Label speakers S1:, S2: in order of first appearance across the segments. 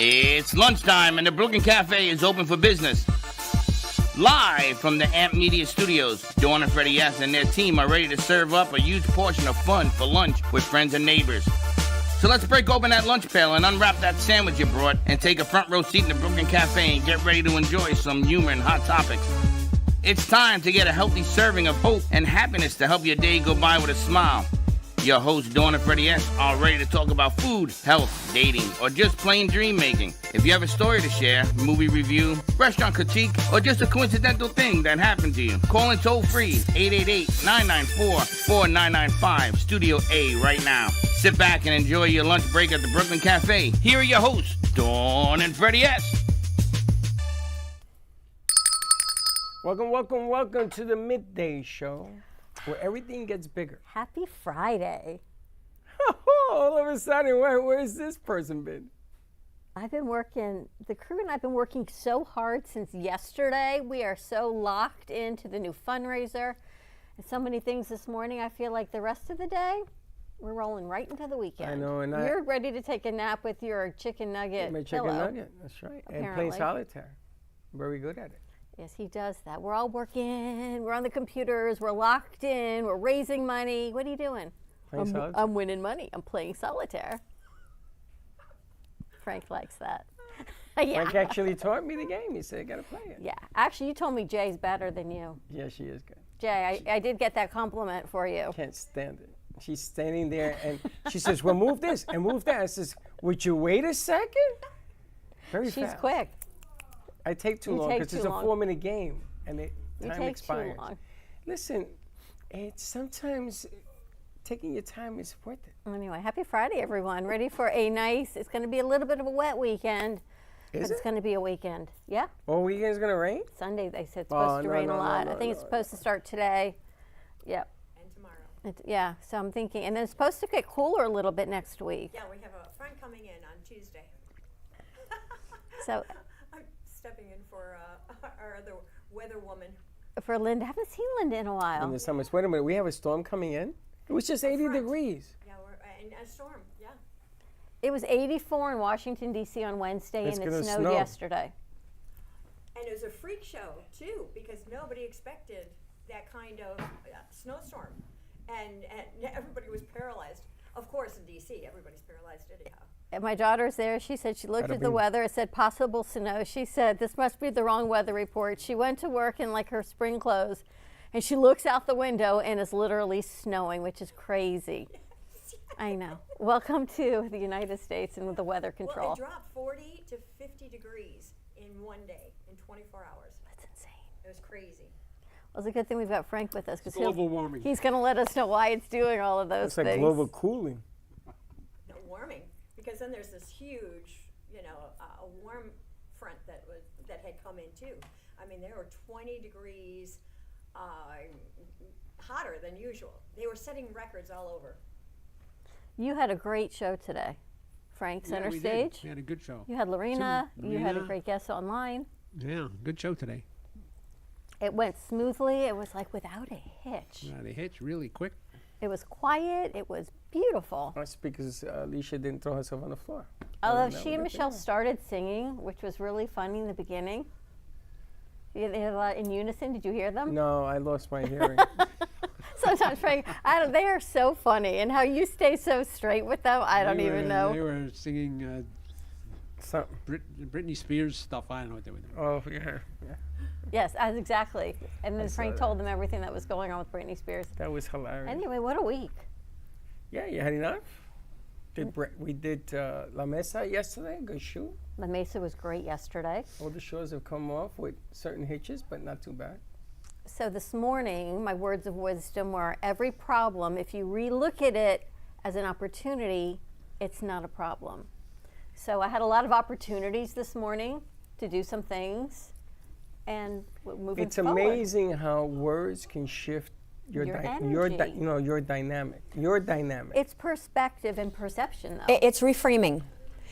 S1: It's lunchtime and the Brooklyn Cafe is open for business. Live from the Amp Media Studios, Dawn and Freddie S. and their team are ready to serve up a huge portion of fun for lunch with friends and neighbors. So let's break open that lunch pail and unwrap that sandwich you brought and take a front row seat in the Brooklyn Cafe and get ready to enjoy some humor and hot topics. It's time to get a healthy serving of hope and happiness to help your day go by with a smile. Your hosts, Dawn and Freddie S., are ready to talk about food, health, dating, or just plain dream making. If you have a story to share, movie review, restaurant critique, or just a coincidental thing that happened to you, call in toll free 888-994-4995, Studio A right now. Sit back and enjoy your lunch break at the Brooklyn Cafe. Here are your hosts, Dawn and Freddie S.
S2: Welcome to the midday show where everything gets bigger.
S3: Happy Friday.
S2: All of a sudden, where's this person been?
S3: I've been working, the crew and I have been working so hard since yesterday. We are so locked into the new fundraiser and so many things this morning. I feel like the rest of the day, we're rolling right into the weekend.
S2: I know, and
S3: you're ready to take a nap with your chicken nugget
S2: my
S3: pillow.
S2: chicken nugget, that's right.
S3: Apparently.
S2: And playing solitaire. Very good at it.
S3: Yes, he does that. We're all working. We're on the computers. We're locked in. We're raising money. What are you doing?
S2: Playing solitaire?
S3: I'm winning money. I'm playing solitaire. Frank likes that. Yeah.
S2: Frank actually taught me the game. He said, got to play it.
S3: Yeah. Actually, you told me Jay's better than you.
S2: Yeah, she is good.
S3: Jay, I did get that compliment for you.
S2: Can't stand it. She's standing there and she says, well, move this and move that. I says, would you wait a second? Very fast.
S3: She's quick.
S2: I take too long because it's a 4-minute game and time expires.
S3: Too long.
S2: Listen, it's sometimes taking your time is worth it.
S3: Anyway, happy Friday, everyone. Ready for a nice, it's going to be a little bit of a wet weekend.
S2: Is
S3: It's going to be a weekend. Yeah.
S2: All weekend's going to rain?
S3: Sunday, they said it's supposed to rain a lot. I think it's supposed to start today. Yep.
S4: And tomorrow.
S3: Yeah, so I'm thinking, and then it's supposed to get cooler a little bit next week.
S4: Yeah, we have a friend coming in on Tuesday.
S3: So
S4: I'm stepping in for our other weather woman.
S3: for Linda, I haven't seen Linda in a while.
S2: In the summer. Wait a minute, we have a storm coming in? It was just 80 degrees.
S4: Yeah, we're in a storm. Yeah.
S3: It was 84 in Washington, D.C. on Wednesday,
S2: It's
S3: and it
S2: gonna
S3: snowed
S2: snow.
S3: yesterday.
S4: And it was a freak show, too, because nobody expected that kind of snowstorm. And everybody was paralyzed. Of course, in D.C., everybody's paralyzed anyhow.
S3: And my daughter's there. She said she looked
S2: Gotta
S3: at the
S2: be.
S3: weather. It said possible snow. She said this must be the wrong weather report. She went to work in like her spring clothes, and she looks out the window and it's literally snowing, which is crazy. I know. Welcome to the United States and with the weather control.
S4: Well, it dropped 40 to 50 degrees in one day, in 24 hours.
S3: That's insane.
S4: It was crazy.
S3: Well, it's a good thing we've got Frank with us because
S5: Global warming.
S3: he's going to let us know why it's doing all of those
S2: It's like
S3: things.
S2: global cooling.
S4: No, warming. Because then there's this huge, a warm front that had come in too. I mean, there were 20 degrees hotter than usual. They were setting records all over.
S3: You had a great show today, Frank, center
S5: we
S3: stage.
S5: did. We had a good show.
S3: You had Lorena. You had a
S5: Lorena.
S3: great guest online.
S5: Yeah, good show today.
S3: It went smoothly. It was like without a hitch.
S5: They hit really quick.
S3: It was quiet. It was beautiful.
S2: That's because Alicia didn't throw herself on the floor.
S3: Although
S2: that
S3: she and
S2: would have
S3: Michelle
S2: been-
S3: started singing, which was really funny in the beginning. They had a lot in unison. Did you hear them?
S2: No, I lost my hearing.
S3: Sometimes, Frank, they are so funny. And how you stay so straight with them, I don't even know.
S5: They were singing
S2: So,
S5: Britney Spears stuff. I don't know what they were doing.
S2: oh, yeah.
S3: Yes, exactly. And then
S2: saw
S3: Frank
S2: that.
S3: told them everything that was going on with Britney Spears.
S2: That was hilarious.
S3: Anyway, what a week.
S2: Yeah, you had enough? We did La Mesa yesterday, good shoot.
S3: La Mesa was great yesterday.
S2: All the shows have come off with certain hitches, but not too bad.
S3: So this morning, my words of wisdom were every problem, if you relook at it as an opportunity, it's not a problem. So I had a lot of opportunities this morning to do some things and moving
S2: It's
S3: forward.
S2: amazing how words can shift your dynamic. Your dynamic.
S3: It's perspective and perception, though.
S6: It's reframing.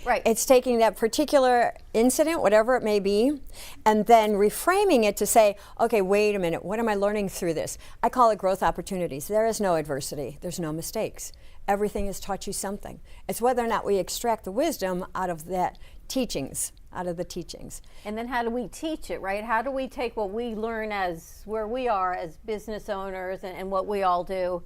S3: Right.
S6: It's taking that particular incident, whatever it may be, and then reframing it to say, okay, wait a minute, what am I learning through this? I call it growth opportunities. There is no adversity. There's no mistakes. Everything has taught you something. It's whether or not we extract the wisdom out of that teachings, out of the teachings.
S3: And then how do we teach it, right? How do we take what we learn as where we are as business owners and what we all do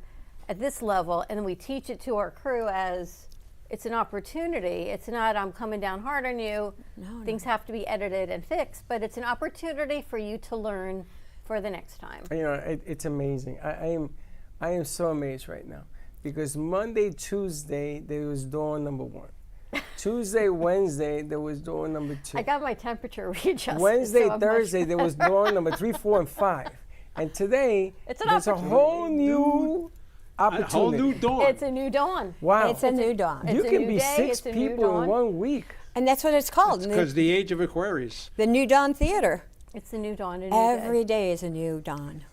S3: at this level, and then we teach it to our crew as it's an opportunity. It's not I'm coming down hard on you.
S6: No,
S3: Things have to be edited and fixed, but it's an opportunity for you to learn for the next time.
S2: You know, it's amazing. I am so amazed right now because Monday, Tuesday there was door number 1. Tuesday, Wednesday there was door number 2.
S3: I got my temperature readjusted.
S2: Wednesday,
S3: so I'm much
S2: Thursday there was door number 3, 4, and 5. And today
S3: It's an
S2: there's a
S3: opportunity.
S2: whole new
S5: A
S2: opportunity.
S5: whole new dawn.
S3: It's a new dawn.
S2: Wow.
S6: It's a new dawn.
S2: you
S3: it's a
S2: can
S3: new
S2: be
S3: day,
S2: 6
S3: it's a new
S2: people in
S3: dawn.
S2: 1 week.
S6: And that's what it's called.
S5: Because the age of Aquarius.
S6: The New Dawn Theater.
S3: It's a new dawn. A new
S6: Every
S3: day.
S6: day is a new dawn.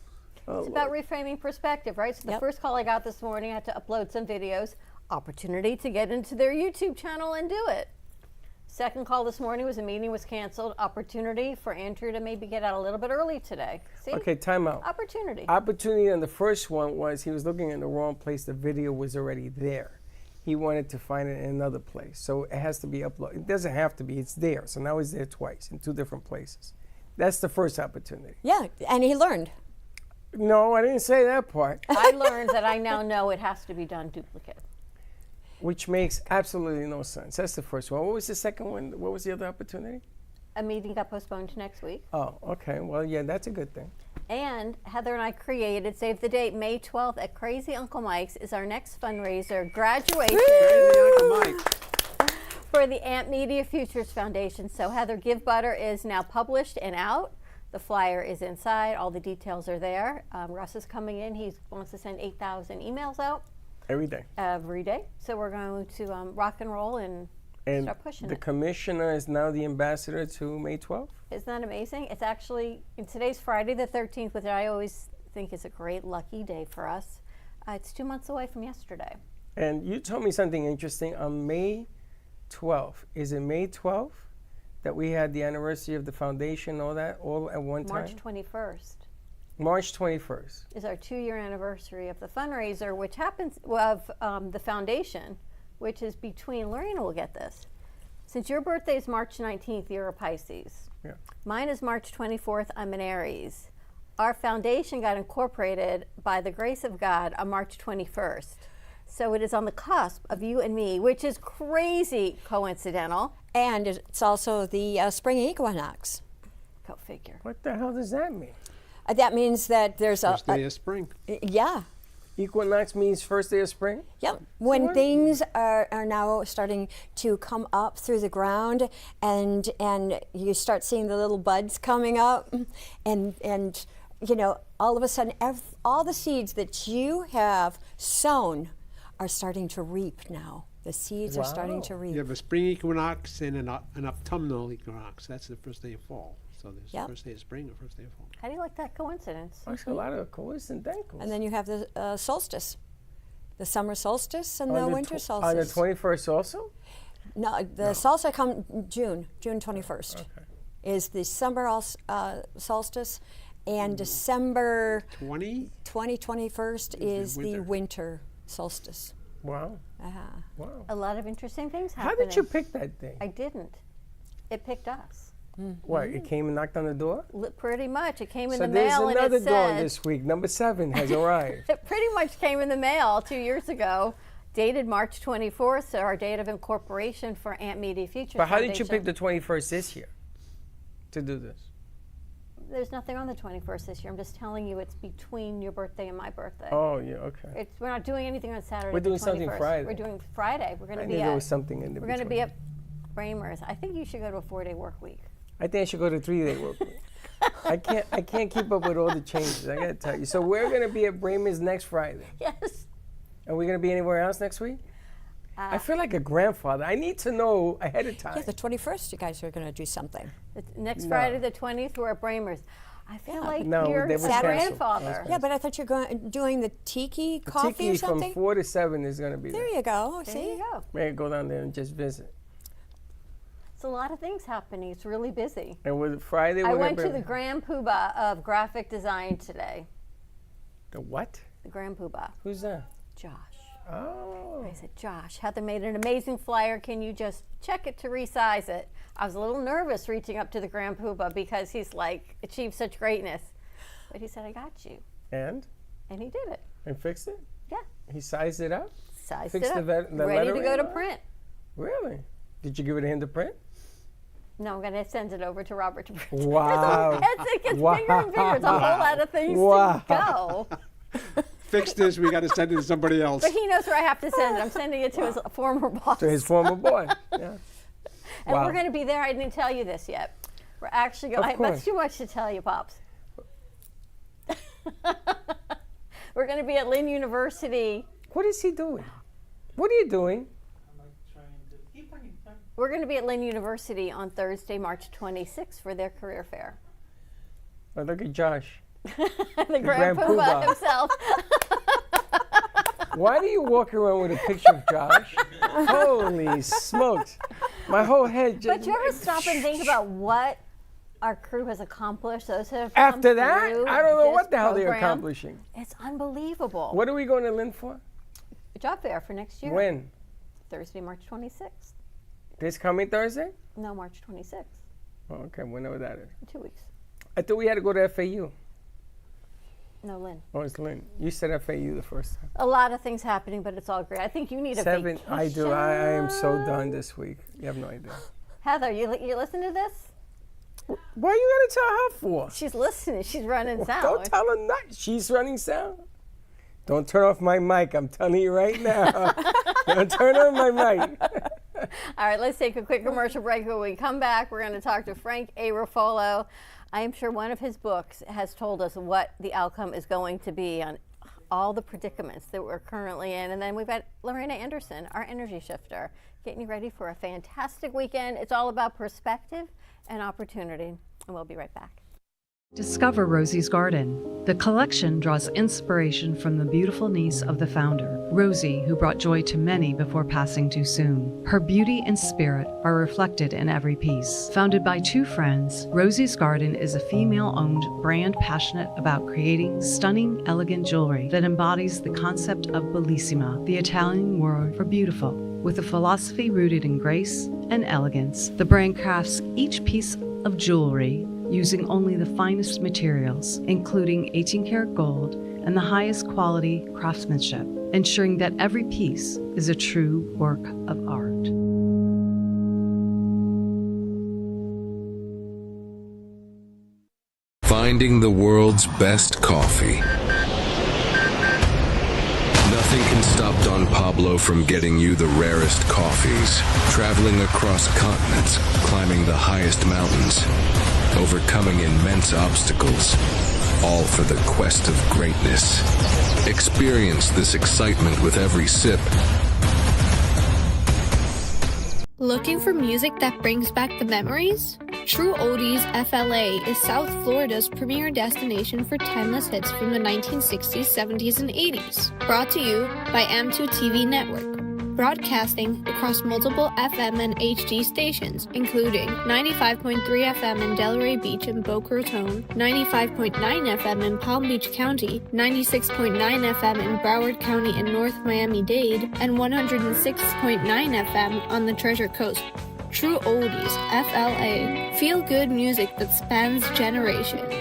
S3: It's about reframing perspective, right? So the
S6: Yep.
S3: first call I got this morning, I had to upload some videos. Opportunity to get into their YouTube channel and do it. Second call this morning was a meeting was canceled. Opportunity for Andrew to maybe get out a little bit early today. See?
S2: Okay, time out.
S3: Opportunity.
S2: Opportunity on the first one was he was looking in the wrong place. The video was already there. He wanted to find it in another place. So it has to be uploaded. It doesn't have to be. It's there. So now it's there twice in 2 different places. That's the first opportunity.
S6: Yeah, and he learned.
S2: No, I didn't say that part,
S3: I learned that I now know it has to be done duplicate.
S2: which makes absolutely no sense. That's the first one. What was the second one? What was the other opportunity?
S3: A meeting got postponed to next week.
S2: Oh, okay. Well, yeah, that's a good thing.
S3: And Heather and I created, save the date, May 12th at Crazy Uncle Mike's is our next fundraiser, graduation
S5: Crazy Uncle Mike.
S3: for the Amp Media Futures Foundation. So Heather Give Butter is now published and out. The flyer is inside. All the details are there. Russ is coming in. He wants to send 8,000 emails out
S2: Every day.
S3: every day. So we're going to rock and roll and
S2: And
S3: start pushing
S2: the
S3: it.
S2: commissioner is now the ambassador to May 12th?
S3: Isn't that amazing? It's actually, today's Friday the 13th, which I always think is a great lucky day for us. It's 2 months away from yesterday.
S2: And you told me something interesting on May 12th. Is it May 12th that we had the anniversary of the foundation, all that, all at one time?
S3: March 21st
S2: March 21st.
S3: is our 2-year anniversary of the fundraiser, which happens of the foundation, which is between, Lorena will get this. Since your birthday is March 19th, you're a Pisces.
S2: Yeah.
S3: Mine is March 24th, I'm an Aries. Our foundation got incorporated by the grace of God on March 21st. So it is on the cusp of you and me, which is crazy coincidental.
S6: And it's also the spring equinox.
S3: Go figure.
S2: What the hell does that mean?
S6: That means that there's
S5: First day of spring.
S6: yeah.
S2: Equinox means first day of spring?
S6: Yep. When
S2: what-
S6: things are now starting to come up through the ground and you start seeing the little buds coming up and you know, all of a sudden all the seeds that you have sown are starting to reap now. The seeds are starting to reap.
S5: You have a spring equinox and an autumnal equinox. That's the first day of fall. So there's
S6: Yep.
S5: the first day of spring or first day of fall.
S3: How do you like that coincidence?
S2: That's a lot of coincidentals.
S6: And then you have the solstice, the summer solstice and the
S2: On
S6: winter
S2: tw- On the
S6: solstice.
S2: 21st also?
S6: No, the solstice come June 21st is the summer solstice, and December 21st is the
S5: winter.
S6: winter solstice.
S2: Wow.
S6: Uh-huh.
S2: Wow.
S3: A lot of interesting things
S2: How
S3: happening.
S2: did you pick that thing?
S3: I didn't. It picked us.
S2: What, it came and knocked on the door?
S3: Pretty much. It came in
S2: So
S3: the
S2: there's
S3: mail and
S2: another
S3: it
S2: door
S3: said,
S2: this week. Number 7 has arrived.
S3: it pretty much came in the mail 2 years ago, dated March 24th, so our date of incorporation for Amp Media Futures
S2: But how did you
S3: Foundation.
S2: pick the 21st this year to do this?
S3: There's nothing on the 21st this year. I'm just telling you it's between your birthday and my birthday.
S2: Oh, yeah, okay.
S3: We're not doing anything on Saturday.
S2: We're
S3: the
S2: doing something
S3: 21st.
S2: Friday.
S3: We're doing Friday. We're going
S2: I
S3: to
S2: knew
S3: be
S2: there
S3: at.
S2: was something in the
S3: We're going to be
S2: between.
S3: at Bramers. I think you should go to a 4-day work week.
S2: I think I should go to 3-day work week. I can't keep up with all the changes. I gotta tell you. So we're gonna be at Brayman's next Friday.
S3: Yes.
S2: Are we gonna be anywhere else next week? I feel like a grandfather. I need to know ahead of time.
S6: Yeah, the 21st, you guys are going to do something.
S3: Next
S2: No.
S3: Friday the 20th, we're at Bramers. I feel like
S2: No,
S3: you're
S2: they were
S3: a
S2: canceled.
S3: grandfather.
S6: Yeah, but I thought you were doing the tiki coffee
S2: Tiki
S6: or something.
S2: from 4 to 7 is gonna be
S6: There
S2: there.
S6: you go.
S3: There
S6: See?
S3: you go.
S2: We're gonna go down there and just visit.
S3: It's a lot of things happening. It's really busy.
S2: And with Friday,
S3: I
S2: we're
S3: went
S2: gonna
S3: to the Grand Poobah of graphic design today.
S2: the what?
S3: The Grand Poobah.
S2: Who's that?
S3: Josh.
S2: Oh.
S3: I said, Josh, Heather made an amazing flyer. Can you just check it to resize it? I was a little nervous reaching up to the Grand Poobah because he's like achieved such greatness. But he said, I got you.
S2: And
S3: he did it.
S2: and fixed it.
S3: Yeah.
S2: He sized it up.
S3: Sized
S2: Fixed
S3: it up.
S2: the
S3: Ready to
S2: lettering
S3: go to
S2: on it?
S3: print.
S2: Really? Did you give it to him to print?
S3: No, I'm going to send it over to Robert to print.
S2: Wow.
S3: It gets bigger and bigger. It's a whole lot of things
S2: Wow.
S3: to go.
S5: Fix this, we got to send it to somebody else.
S3: But he knows where I have to send it. I'm sending it to his former boss.
S2: To his former boy. Yeah.
S3: And
S2: Wow.
S3: we're going to be there. I didn't tell you this yet. We're actually going.
S2: Of course.
S3: That's too much to tell you, Pops. We're going to be at Lynn University.
S2: What is he doing? What are you doing?
S3: We're going to be at Lynn University on Thursday, March 26th for their career fair.
S2: Oh, look at Josh.
S3: the
S2: Grand
S3: Grand Poobah
S2: Poobah.
S3: himself.
S2: Why do you walk around with a picture of Josh? Holy smokes. My whole head just...
S3: But you ever stop and think about what our crew has accomplished? Those who have
S2: After
S3: come
S2: that,
S3: through
S2: I don't know
S3: this
S2: what the hell they're
S3: program.
S2: accomplishing.
S3: It's unbelievable.
S2: What are we going to Lynn for?
S3: Job fair for next year.
S2: When?
S3: Thursday, March 26th.
S2: This coming Thursday?
S3: No, March 26th.
S2: Oh, okay, whenever that is.
S3: In 2 weeks.
S2: I thought we had to go to FAU.
S3: No, Lynn.
S2: Oh, it's Lynn. You said FAU the first time.
S3: A lot of things happening, but it's all great. I think you need a vacation.
S2: I do. I am so done this week. You have no idea.
S3: Heather, you listen to this?
S2: Why are you going to tell her for?
S3: She's listening. She's running sound.
S2: Don't tell her not. She's running sound. Don't turn off my mic. I'm telling you right now. Don't turn on my mic.
S3: All right, let's take a quick commercial break. When we come back, we're going to talk to Frank A. Ruffolo. I am sure one of his books has told us what the outcome is going to be on all the predicaments that we're currently in. And then we've got Lorena Anderson, our energy shifter, getting you ready for a fantastic weekend. It's all about perspective and opportunity. And we'll be right back.
S7: Discover Rosie's Garden. The collection draws inspiration from the beautiful niece of the founder, Rosie, who brought joy to many before passing too soon. Her beauty and spirit are reflected in every piece. Founded by two friends, Rosie's Garden is a female-owned brand passionate about creating stunning, elegant jewelry that embodies the concept of bellissima, the Italian word for beautiful. With a philosophy rooted in grace and elegance, the brand crafts each piece of jewelry using only the finest materials, including 18-karat gold and the highest quality craftsmanship, ensuring that every piece is a true work of art.
S8: Finding the world's best coffee. Nothing can stop Don Pablo from getting you the rarest coffees. Traveling across continents, climbing the highest mountains, overcoming immense obstacles, all for the quest of greatness. Experience this excitement with every sip.
S9: Looking for music that brings back the memories? True Oldies FLA is South Florida's premier destination for timeless hits from the 1960s, 70s, and 80s. Brought to you by M2 TV Network. Broadcasting across multiple FM and HD stations, including 95.3 FM in Delray Beach and Boca Raton, 95.9 FM in Palm Beach County, 96.9 FM in Broward County and North Miami-Dade, and 106.9 FM on the Treasure Coast. True Oldies, FLA. Feel good music that spans generations.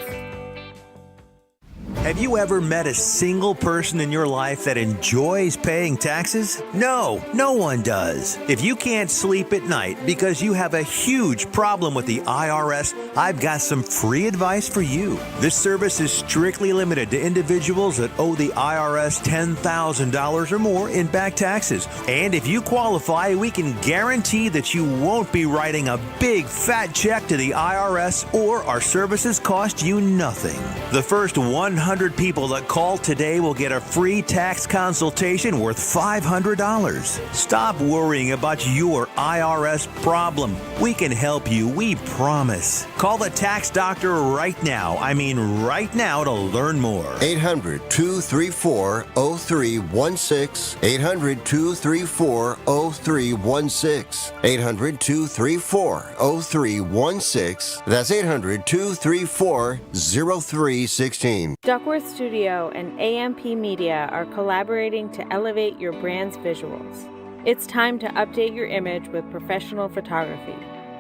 S10: Have you ever met a single person in your life that enjoys paying taxes? No, no one does. If you can't sleep at night because you have a huge problem with the IRS, I've got some free advice for you. This service is strictly limited to individuals that owe the IRS $10,000 or more in back taxes. And if you qualify, we can guarantee that you won't be writing a big fat check to the IRS, or our services cost you nothing. The first 100 people that call today will get a free tax consultation worth $500. Stop worrying about your IRS problem. We can help you, we promise. Call the tax doctor right now. I mean right now, to learn more.
S11: 800-234-0316. 800-234-0316. 800-234-0316. That's 800-234-0316.
S12: Duckworth Studio and AMP Media are collaborating to elevate your brand's visuals. It's time to update your image with professional photography.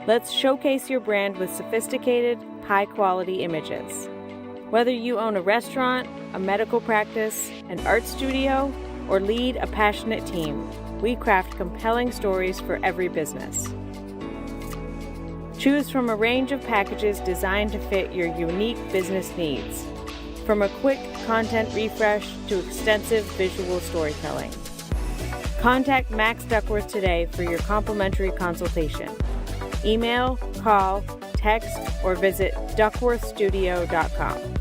S12: Let's showcase your brand with sophisticated, high-quality images. Whether you own a restaurant, a medical practice, an art studio, or lead a passionate team, we craft compelling stories for every business. Choose from a range of packages designed to fit your unique business needs, from a quick content refresh to extensive visual storytelling. Contact Max Duckworth today for your complimentary consultation. Email, call, text, or visit duckworthstudio.com.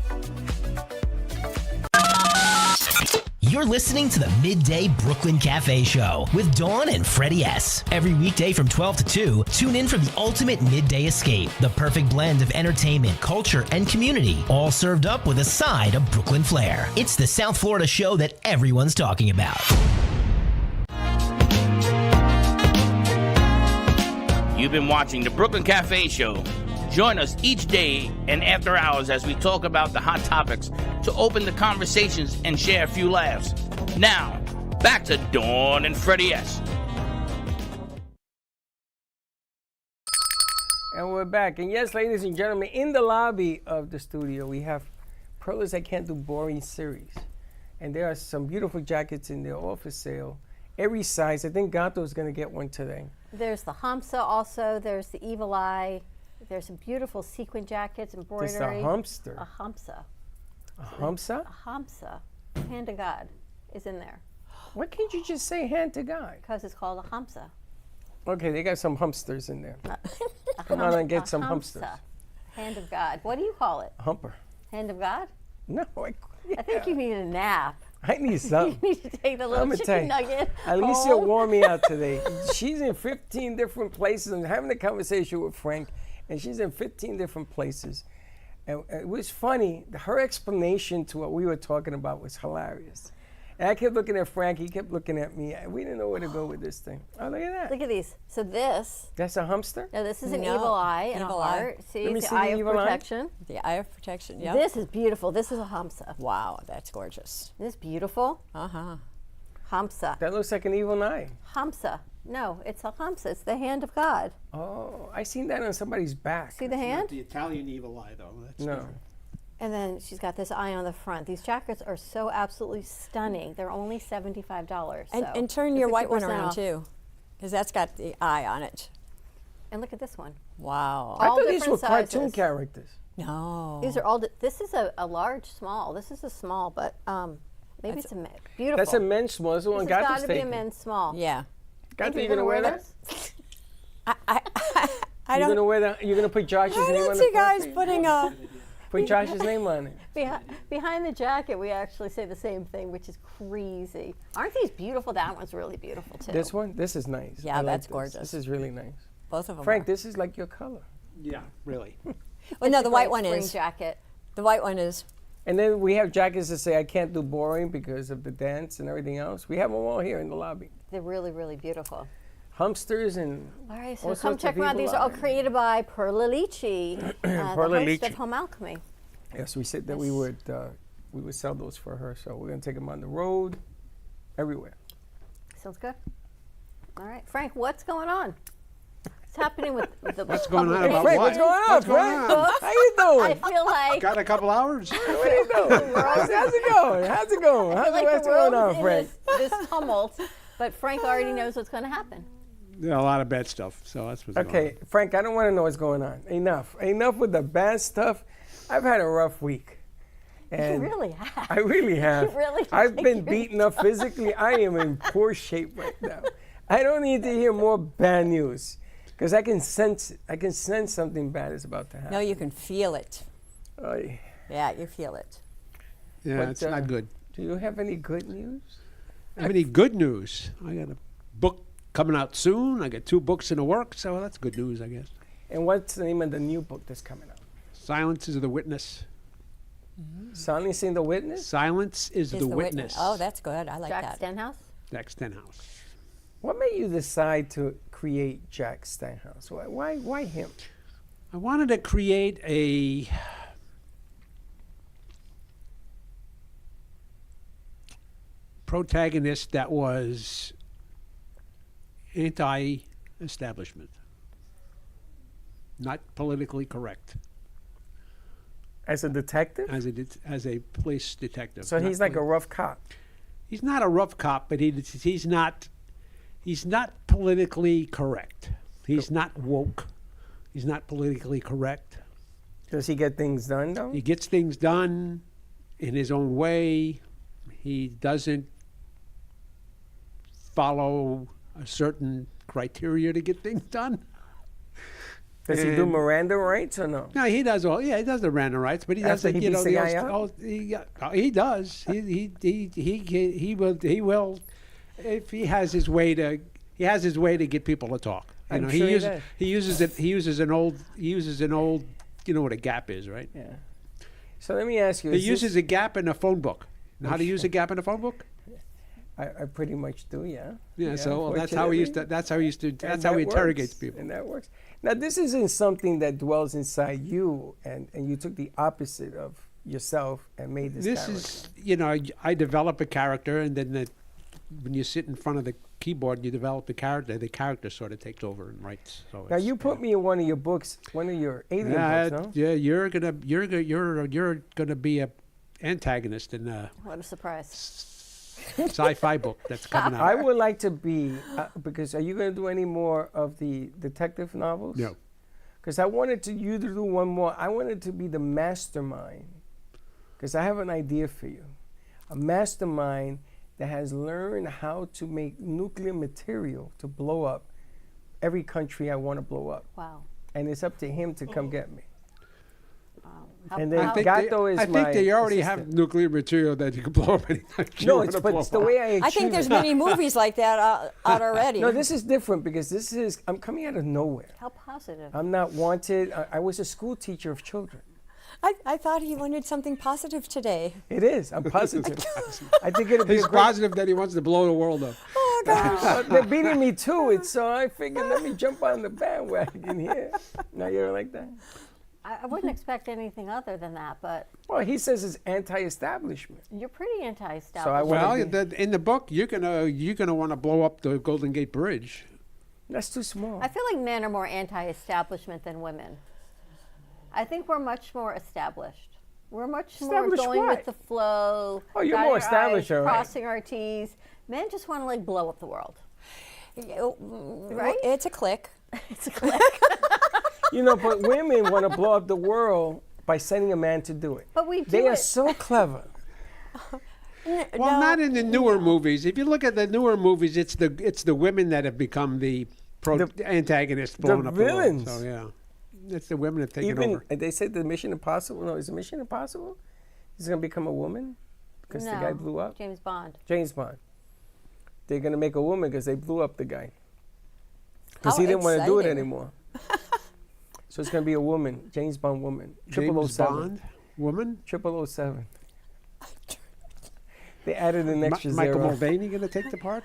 S13: You're listening to the Midday Brooklyn Cafe Show with Dawn and Freddie S. Every weekday from 12 to 2, tune in for the ultimate midday escape. The perfect blend of entertainment, culture, and community, all served up with a side of Brooklyn flair. It's the South Florida show that everyone's talking about.
S1: You've been watching the Brooklyn Cafe Show. Join us each day and after hours as we talk about the hot topics to open the conversations and share a few laughs. Now, back to Dawn and Freddie S.
S2: And we're back. And yes, ladies and gentlemen, in the lobby of the studio, we have Pearlers That Can't Do Boring series. And there are some beautiful jackets in there, all for sale. Every size. I think Gato's going to get one today.
S3: There's the Hamsa also. There's the Evil Eye. There's some beautiful sequin jackets, embroidery.
S2: There's a Humpster.
S3: A Hamsa.
S2: A Hamsa?
S3: A Hamsa. Hand of God is in there.
S2: Why can't you just say hand to God?
S3: Because it's called a Hamsa.
S2: Okay, they got some humpsters in there. Come on and get some humpsters.
S3: Hand of God. What do you call it?
S2: Humper.
S3: Hand of God?
S2: No,
S3: I think you need a nap.
S2: I need something.
S3: You need to take the little chicken nugget.
S2: Alicia
S3: home.
S2: wore me out today. She's in 15 different places. I'm having a conversation with Frank, and she's in 15 different places. And it was funny. Her explanation to what we were talking about was hilarious. And I kept looking at Frank. He kept looking at me. We didn't know where to go with this thing. Oh, look at that.
S3: Look at these. So this.
S2: That's a hamster?
S3: No, this is an evil eye and a heart. See,
S2: Let me
S3: the
S2: see
S3: eye
S2: the
S3: of
S2: evil eye.
S3: protection.
S6: The eye of protection, yeah.
S3: This is beautiful. This is a Hamsa.
S6: Wow, that's gorgeous.
S3: Isn't this beautiful?
S6: Uh-huh.
S3: Hamsa.
S2: That looks like an evil eye.
S3: Hamsa. No, it's a Hamsa. It's the hand of God.
S2: Oh, I seen that on somebody's back.
S3: See the hand?
S5: The Italian evil eye, though. That's
S2: No.
S5: different.
S3: And then she's got this eye on the front. These jackets are so absolutely stunning. They're only $75.
S6: And turn your white one
S3: 50%
S6: around
S3: off.
S6: too, because that's got the eye on it.
S3: And look at this one.
S6: Wow.
S2: I
S3: All
S2: thought these were
S3: different
S2: cartoon
S3: sizes.
S2: characters.
S6: No.
S3: These are all. This is a large, small. This is a small, but maybe it's a beautiful.
S2: That's a men's small. That's the one
S3: This has
S2: Gato's
S3: got to be a
S2: taking.
S3: men's small.
S6: Yeah.
S2: Gato, you gonna wear that?
S6: I
S2: You're
S6: don't.
S2: gonna wear that? You're gonna put Josh's
S6: I
S2: name on
S6: don't
S2: the
S6: see
S2: front?
S6: guys putting a.
S2: Put Josh's name on it.
S3: Behind the jacket, we actually say the same thing, which is crazy. Aren't these beautiful? That one's really beautiful too.
S2: This one? This is nice.
S6: Yeah,
S2: I like
S6: that's
S2: this.
S6: gorgeous.
S2: This is really nice.
S6: Both of them.
S2: Frank, this is like your color.
S5: Yeah, really.
S6: Well, no,
S3: It's
S6: the
S3: a
S6: white
S3: great
S6: one
S3: spring
S6: is.
S3: jacket.
S6: The white one is.
S2: And then we have jackets that say I can't do boring because of the dance and everything else. We have them all here in the lobby.
S3: They're really, really beautiful.
S2: Humpsters and
S3: All right, so
S2: all
S3: come
S2: sorts
S3: check
S2: of
S3: them out.
S2: evil
S3: These are all
S2: eye.
S3: created by Perla Lici, the
S2: Perla
S3: host
S2: Lici.
S3: of Home Alchemy.
S2: Yes, we said that we would sell those for her. So we're gonna take them on the road, everywhere.
S3: Sounds good. All right, Frank, what's going on? What's happening with the
S5: What's going on
S2: Hey,
S5: about
S2: Frank,
S5: what?
S2: what's going on,
S5: What's going
S2: Frank?
S5: on?
S2: How you doing?
S3: I feel like
S5: Got a couple hours?
S2: What are you doing? How's it going? How's it going? How's
S3: like
S2: what's
S3: the world
S2: going on,
S3: is in
S2: Frank?
S3: this tumult, but Frank already knows what's going to happen.
S5: Yeah, a lot of bad stuff, so that's what's going
S2: Okay, Frank, I don't want to know what's going on. Enough. Enough with the bad stuff. I've had a rough week. And
S3: You really have.
S2: I really have.
S3: You really
S2: I've
S3: think
S2: been
S3: you're-
S2: beaten up physically. I am in poor shape right now. I don't need to hear more bad news because I can sense it. I can sense something bad is about to happen.
S6: No, you can feel it.
S2: Oy.
S6: Yeah, you feel it.
S5: on. Yeah,
S2: But,
S5: it's not good.
S2: Do you have any good news?
S5: Have any good news? I got a book coming out soon. I got 2 books in the works, so that's good news, I guess.
S2: And what's the name of the new book that's coming out?
S5: Silence is the Witness.
S2: Silencing the Witness?
S5: Silence is the Witness.
S6: Oh, that's good. I like
S3: Jack
S6: that.
S3: Stenhouse?
S5: Jack Stenhouse.
S2: What made you decide to create Jack Stenhouse? Why him?
S5: I wanted to create protagonist that was anti-establishment, not politically correct.
S2: As a detective?
S5: As a police detective.
S2: So he's like a rough cop.
S5: He's not a rough cop, but he's not politically correct. He's not woke. He's not politically correct.
S2: Does he get things done, though?
S5: He gets things done in his own way. He doesn't follow a certain criteria to get things done.
S2: Does he do Miranda rights or no?
S5: No, he does all. Yeah, he does the Miranda rights, but he does
S2: After he beats the guy
S5: he does. He will if he has his way to get people to talk. You know, he uses an old you know what a gap is, right?
S2: Yeah. So let me ask you.
S5: He uses a gap in a phone book. Know how to use a gap in a phone book?
S2: I pretty much do, yeah.
S5: Yeah, so that's how he interrogates people.
S2: And that works. Now, this isn't something that dwells inside you, and you took the opposite of yourself and made this character.
S5: Is, you know, I develop a character, and then when you sit in front of the keyboard and you develop the character sort of takes over and writes. So
S2: now, you put me in one of your books, one of your alien books, no?
S5: Yeah, you're gonna be a antagonist in
S3: what a surprise.
S5: Sci-fi book that's coming out.
S2: I would like to be, because are you going to do any more of the detective novels?
S5: No.
S2: Because I wanted you to do one more. I wanted to be the mastermind, because I have an idea for you. A mastermind that has learned how to make nuclear material to blow up every country I want to blow up.
S3: Wow.
S2: And it's up to him to come get me. And
S5: I think they already have nuclear material that you can blow up any country.
S2: No, it's the way I achieve
S6: I think there's many movies like that out already.
S2: No, this is different because I'm coming out of nowhere.
S3: How positive.
S2: I'm not wanted. I was a school teacher of children.
S6: I thought he wanted something positive today.
S2: It is. I'm positive. I think it'll be
S5: He's positive that he wants to blow the world up.
S6: Oh, gosh.
S2: They're beating me to it, so I figured let me jump on the bandwagon here. Now you don't like that?
S3: I wouldn't expect anything other than that, but...
S2: Well, he says it's anti-establishment.
S3: You're pretty anti-establishment.
S2: So
S5: in the book, you're gonna want to blow up the Golden Gate Bridge.
S2: That's too small.
S3: I feel like men are more anti-establishment than women. I think we're much more established. We're much more going with the flow.
S2: Oh, you're more established, all right.
S3: Crossing our T's. Men just want to like blow up the world.
S6: Right? It's a click.
S3: It's a click.
S2: You know, but women want to blow up the world by sending a man to do it.
S3: But we do
S2: They are so clever.
S5: Well, not in the newer movies. If you look at the newer movies, it's the women that have become the antagonists, blowing up
S2: villains.
S5: the world. So yeah, it's the women that take it over.
S2: They said the Mission Impossible. No, is it Mission Impossible? He's going to become a woman because the guy blew up.
S3: James Bond.
S2: James Bond. They're going to make a woman because they blew up the guy. Because he didn't want to do it anymore. So it's going to be a woman, James Bond woman.
S5: James Bond woman?
S2: 007. They added an extra
S5: Michael
S2: zero.
S5: Mulvaney going to take the part?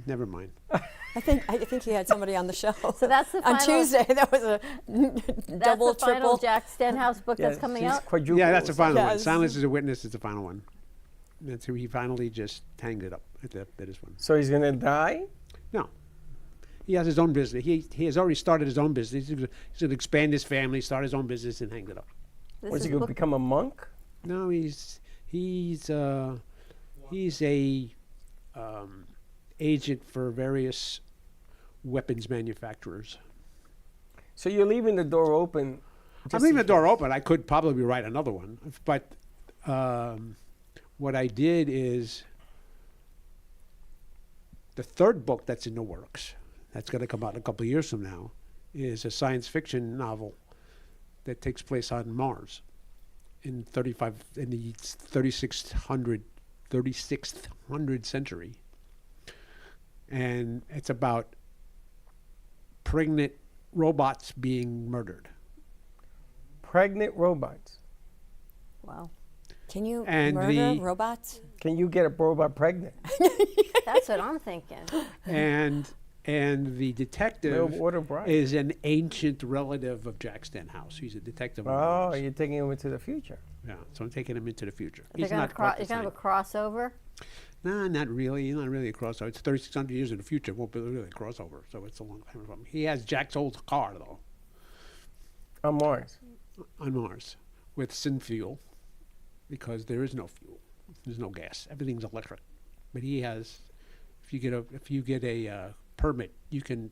S5: Never mind.
S6: I think he had somebody on the show.
S3: So that's the final,
S6: on Tuesday. That was a double,
S3: that's the final
S6: triple.
S3: Jack Stenhouse book that's coming out.
S5: Yeah, that's the final one. Silence is a Witness is the final one. That's who he finally just hanged it up at this one.
S2: So he's going to die?
S5: No. He has his own business. He has already started his own business. He's going to expand his family, start his own business, and hang it up.
S2: Was he going to become a monk?
S5: No, he's a agent for various weapons manufacturers.
S2: So you're leaving the door open?
S5: I'm leaving the door open. I could probably write another one, but what I did is the third book that's in the works, that's going to come out in a couple of years from now, is a science fiction novel that takes place on Mars in the 3600 century. And it's about pregnant robots being murdered.
S2: Pregnant robots?
S3: Wow.
S6: Can you murder robots?
S2: Can you get a robot pregnant?
S3: That's what I'm thinking.
S5: And the detective is an ancient relative of Jack Stenhouse. He's a detective.
S2: Oh, you're taking him into the future.
S5: Yeah, so I'm taking him into the future.
S3: He's going to have a crossover?
S5: Nah, not really. Not really a crossover. It's 3,600 years in the future. It won't be really a crossover. So it's a long time from. He has Jack's old car though.
S2: On Mars.
S5: On Mars, with syn fuel, because there is no fuel. There's no gas. Everything's electric. But he has. If you get a permit, you can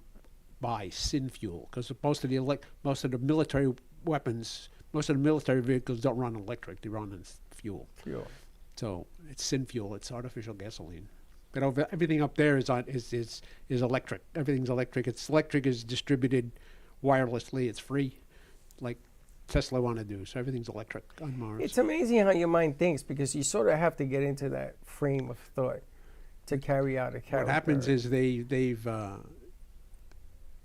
S5: buy syn fuel, because most of the military weapons, most of the military vehicles don't run electric. They run on fuel. So it's syn fuel. It's artificial gasoline. But everything up there is electric. Everything's electric. Electric is distributed wirelessly. It's free, like Tesla want to do. So everything's electric on Mars.
S2: It's amazing how your mind thinks, because you sort of have to get into that frame of thought to carry out a character.
S5: What happens is they've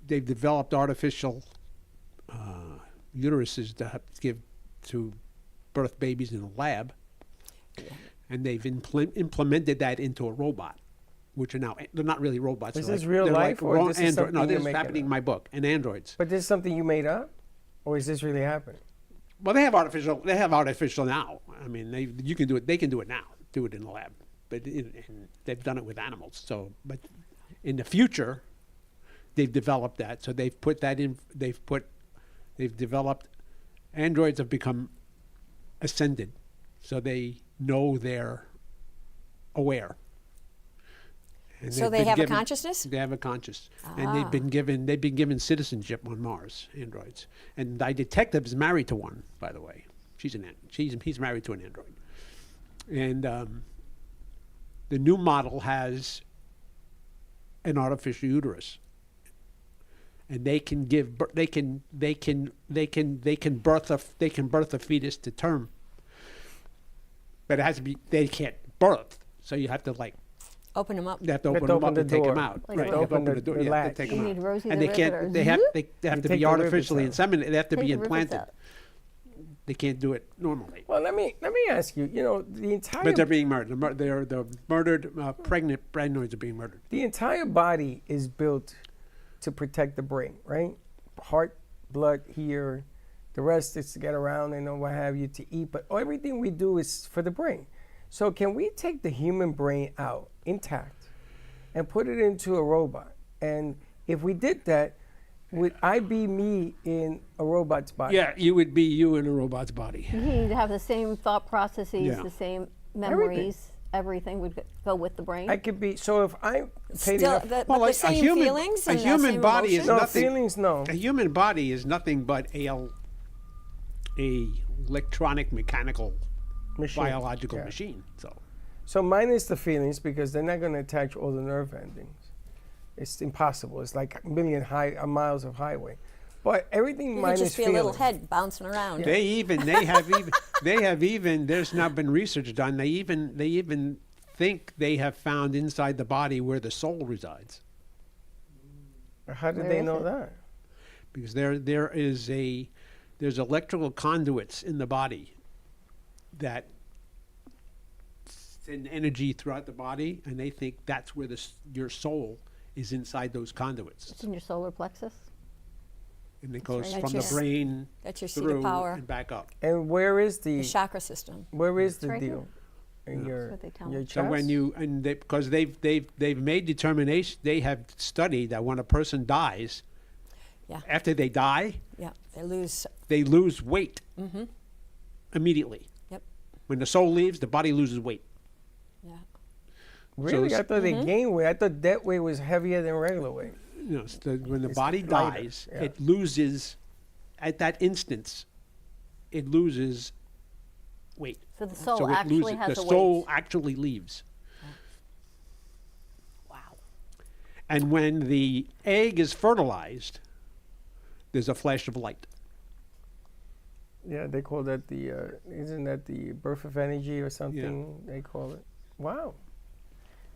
S5: developed artificial uteruses to to birth babies in a lab, and they've implemented that into a robot, which are now they're not really robots.
S2: Is
S5: they're
S2: this real life, or this is something
S5: No, this
S2: you're
S5: is
S2: making
S5: happening
S2: up?
S5: in my book. And androids.
S2: But this is something you made up, or is this really happening?
S5: Well, they have artificial. They have artificial now. I mean, you can do it. They can do it now. Do it in the lab, but they've done it with animals. So, but in the future, they've developed that. So they've put that in. They've developed. Androids have become ascended, so they know they're aware. And
S6: So they have a consciousness?
S5: They have a conscious, and they've been given citizenship on Mars. Androids, and my detective is married to one, by the way. He's married to an android, and the new model has an artificial uterus, and they can birth a fetus to term, but it has to be, they can't birth, so you have to
S6: open them up.
S5: You have to open them up and take them out.
S2: Like
S5: Right, you have to open the door. You have to take
S3: You
S5: them
S3: need
S5: out.
S3: Rosie
S5: And
S3: the
S5: they can't.
S3: Riveter.
S5: They have to
S2: take
S5: be
S2: the
S5: artificially
S2: rivets
S5: inseminated. They have to
S3: Take
S5: be
S3: the rivets
S5: implanted.
S3: out.
S5: They can't do it normally.
S2: Well, let me ask you. You know, the entire
S5: But they're being murdered. The murdered pregnant androids are being murdered.
S2: the entire body is built to protect the brain, right? Heart, blood here, the rest is to get around and what have you, to eat. But everything we do is for the brain. So can we take the human brain out intact and put it into a robot? And if we did that, would I be me in a robot's body?
S5: Yeah, you would be you in a robot's body.
S3: You'd have the same thought processes,
S5: Yeah.
S3: the same memories. Everything would go with the brain.
S2: I could be. So if I paid
S6: Still,
S2: enough,
S6: but the same feelings
S5: a
S6: and the
S5: human
S6: same
S5: body is
S6: emotions?
S2: no
S5: nothing.
S2: feelings, no.
S5: A human body is nothing but a electronic, mechanical,
S2: Machine.
S5: biological
S2: Yeah.
S5: machine.
S2: So minus the feelings, because they're not going to attach all the nerve endings. It's impossible. It's like a million miles of highway. But everything
S6: You
S2: minus
S6: could just be a
S2: feelings.
S6: little head bouncing around.
S5: They have even. There's now been research done. They even think they have found inside the body where the soul resides.
S2: How did
S3: Where
S2: they
S3: is
S2: know
S3: it?
S2: that?
S5: Because there's electrical conduits in the body that send energy throughout the body, and they think that's where your soul is, inside those conduits.
S3: It's in your solar plexus.
S5: And it goes
S6: right.
S5: from
S6: That's
S5: the
S6: your-
S5: brain
S6: that's your seat of
S5: through
S6: power.
S5: and back up.
S2: And where is
S6: The chakra system.
S2: where is the
S3: right
S2: deal? In
S3: That's
S2: your
S3: what they tell
S2: your
S3: me.
S2: chest?
S5: So when you because they've made determination, they have studied that when a person dies,
S6: Yeah.
S5: after they die,
S6: Yeah, they lose.
S5: weight immediately.
S6: Yep.
S5: When the soul leaves, the body loses weight.
S6: Yeah.
S2: really,
S5: so
S2: I thought they
S6: Mm-hmm.
S2: gain weight. I thought that weight was heavier than regular weight.
S5: You know, when the
S2: It's
S5: body
S2: lighter,
S5: dies,
S2: yeah.
S5: it loses. At that instance, it loses weight.
S3: So the soul
S5: So it
S3: actually
S5: loses,
S3: has
S5: the
S3: a
S5: soul
S3: weight.
S5: actually leaves.
S3: Wow.
S5: And when the egg is fertilized, there's a flash of light.
S2: Yeah, they call that isn't that the birth of energy or something? They call it. Wow.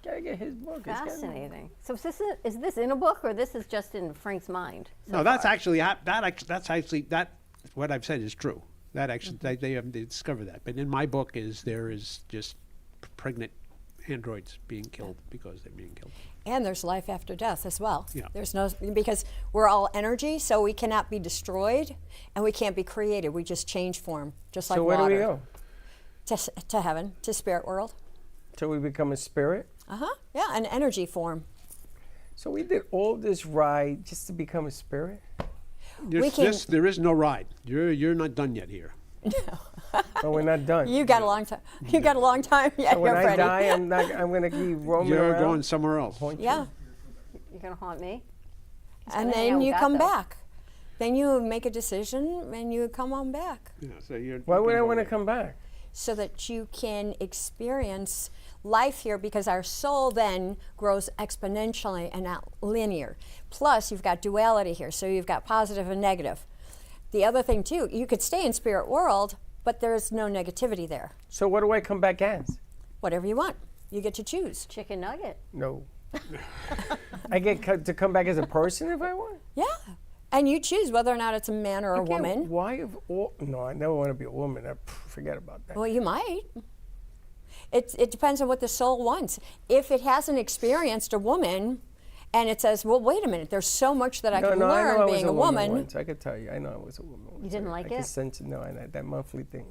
S2: Gotta get his book. It's gotta-
S3: Fascinating. So is this in a book, or this is just in Frank's mind? so
S5: No, that's
S3: far?
S5: actually what I've said is true. That actually they haven't discovered that. But in my book there is just pregnant androids being killed because they're being killed.
S6: And there's life after death as well.
S5: Yeah.
S6: There's no, because we're all energy, so we cannot be destroyed and we can't be created. We just change form, just like
S2: So where
S6: water.
S2: do we go?
S6: To heaven, to spirit world.
S2: So we become a spirit?
S6: Yeah, an energy form.
S2: So we did all this ride just to become a spirit?
S5: There is no ride. You're not done yet here.
S2: Oh, we're not done.
S6: You got a long time. You got a long time yet.
S2: So when I
S6: Freddie.
S2: die, I'm going to keep roaming
S5: You're
S2: around?
S5: going somewhere else.
S6: Yeah.
S3: You're going to haunt me?
S6: And then you come back. Then you make a decision and you come on back.
S5: Yeah, so
S2: Why would I want to come back?
S6: So that you can experience life here, because our soul then grows exponentially and not linear. Plus, you've got duality here, so you've got positive and negative. The other thing, too, you could stay in spirit world, but there's no negativity there.
S2: So what do I come back as?
S6: Whatever you want. You get to choose.
S3: Chicken nugget.
S2: No. I get to come back as a person if I want?
S6: Yeah. And you choose whether or not it's a man or a
S2: Okay,
S6: woman.
S2: Why of all? No, I never want to be a woman. Forget about that.
S6: Well, you might. It depends on what the soul wants. If it hasn't experienced a woman, and it says, well, wait a minute, there's so much that I can learn being a woman.
S2: Once. I could tell you, I know I was a woman once.
S3: You didn't like
S2: I
S3: it?
S2: could sense it. No, that monthly thing,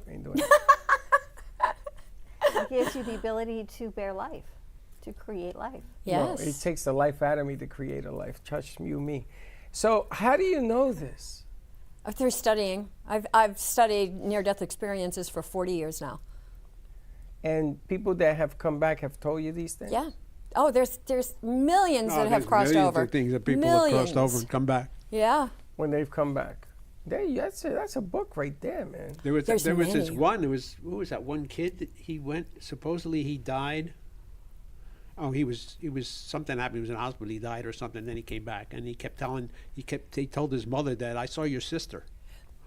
S2: ain't doing it.
S3: It gives you the ability to bear life, to create life.
S6: Yes.
S2: No, it takes the life out of me to create a life. Trust you, me. So how do you know this?
S6: Through studying. I've studied near-death experiences for 40 years now.
S2: And people that have come back have told you these things?
S6: Yeah. Oh, there's millions that have crossed
S5: millions
S6: over.
S5: Of things that people
S6: millions.
S5: have crossed over and come back.
S6: Yeah.
S2: When they've come back. That's a book right there, man.
S5: There was this
S6: many.
S5: one. Who was that one kid that he went? Supposedly he died. Oh, he was something happened. He was in the hospital. He died or something. Then he came back and he told his mother that I saw your sister,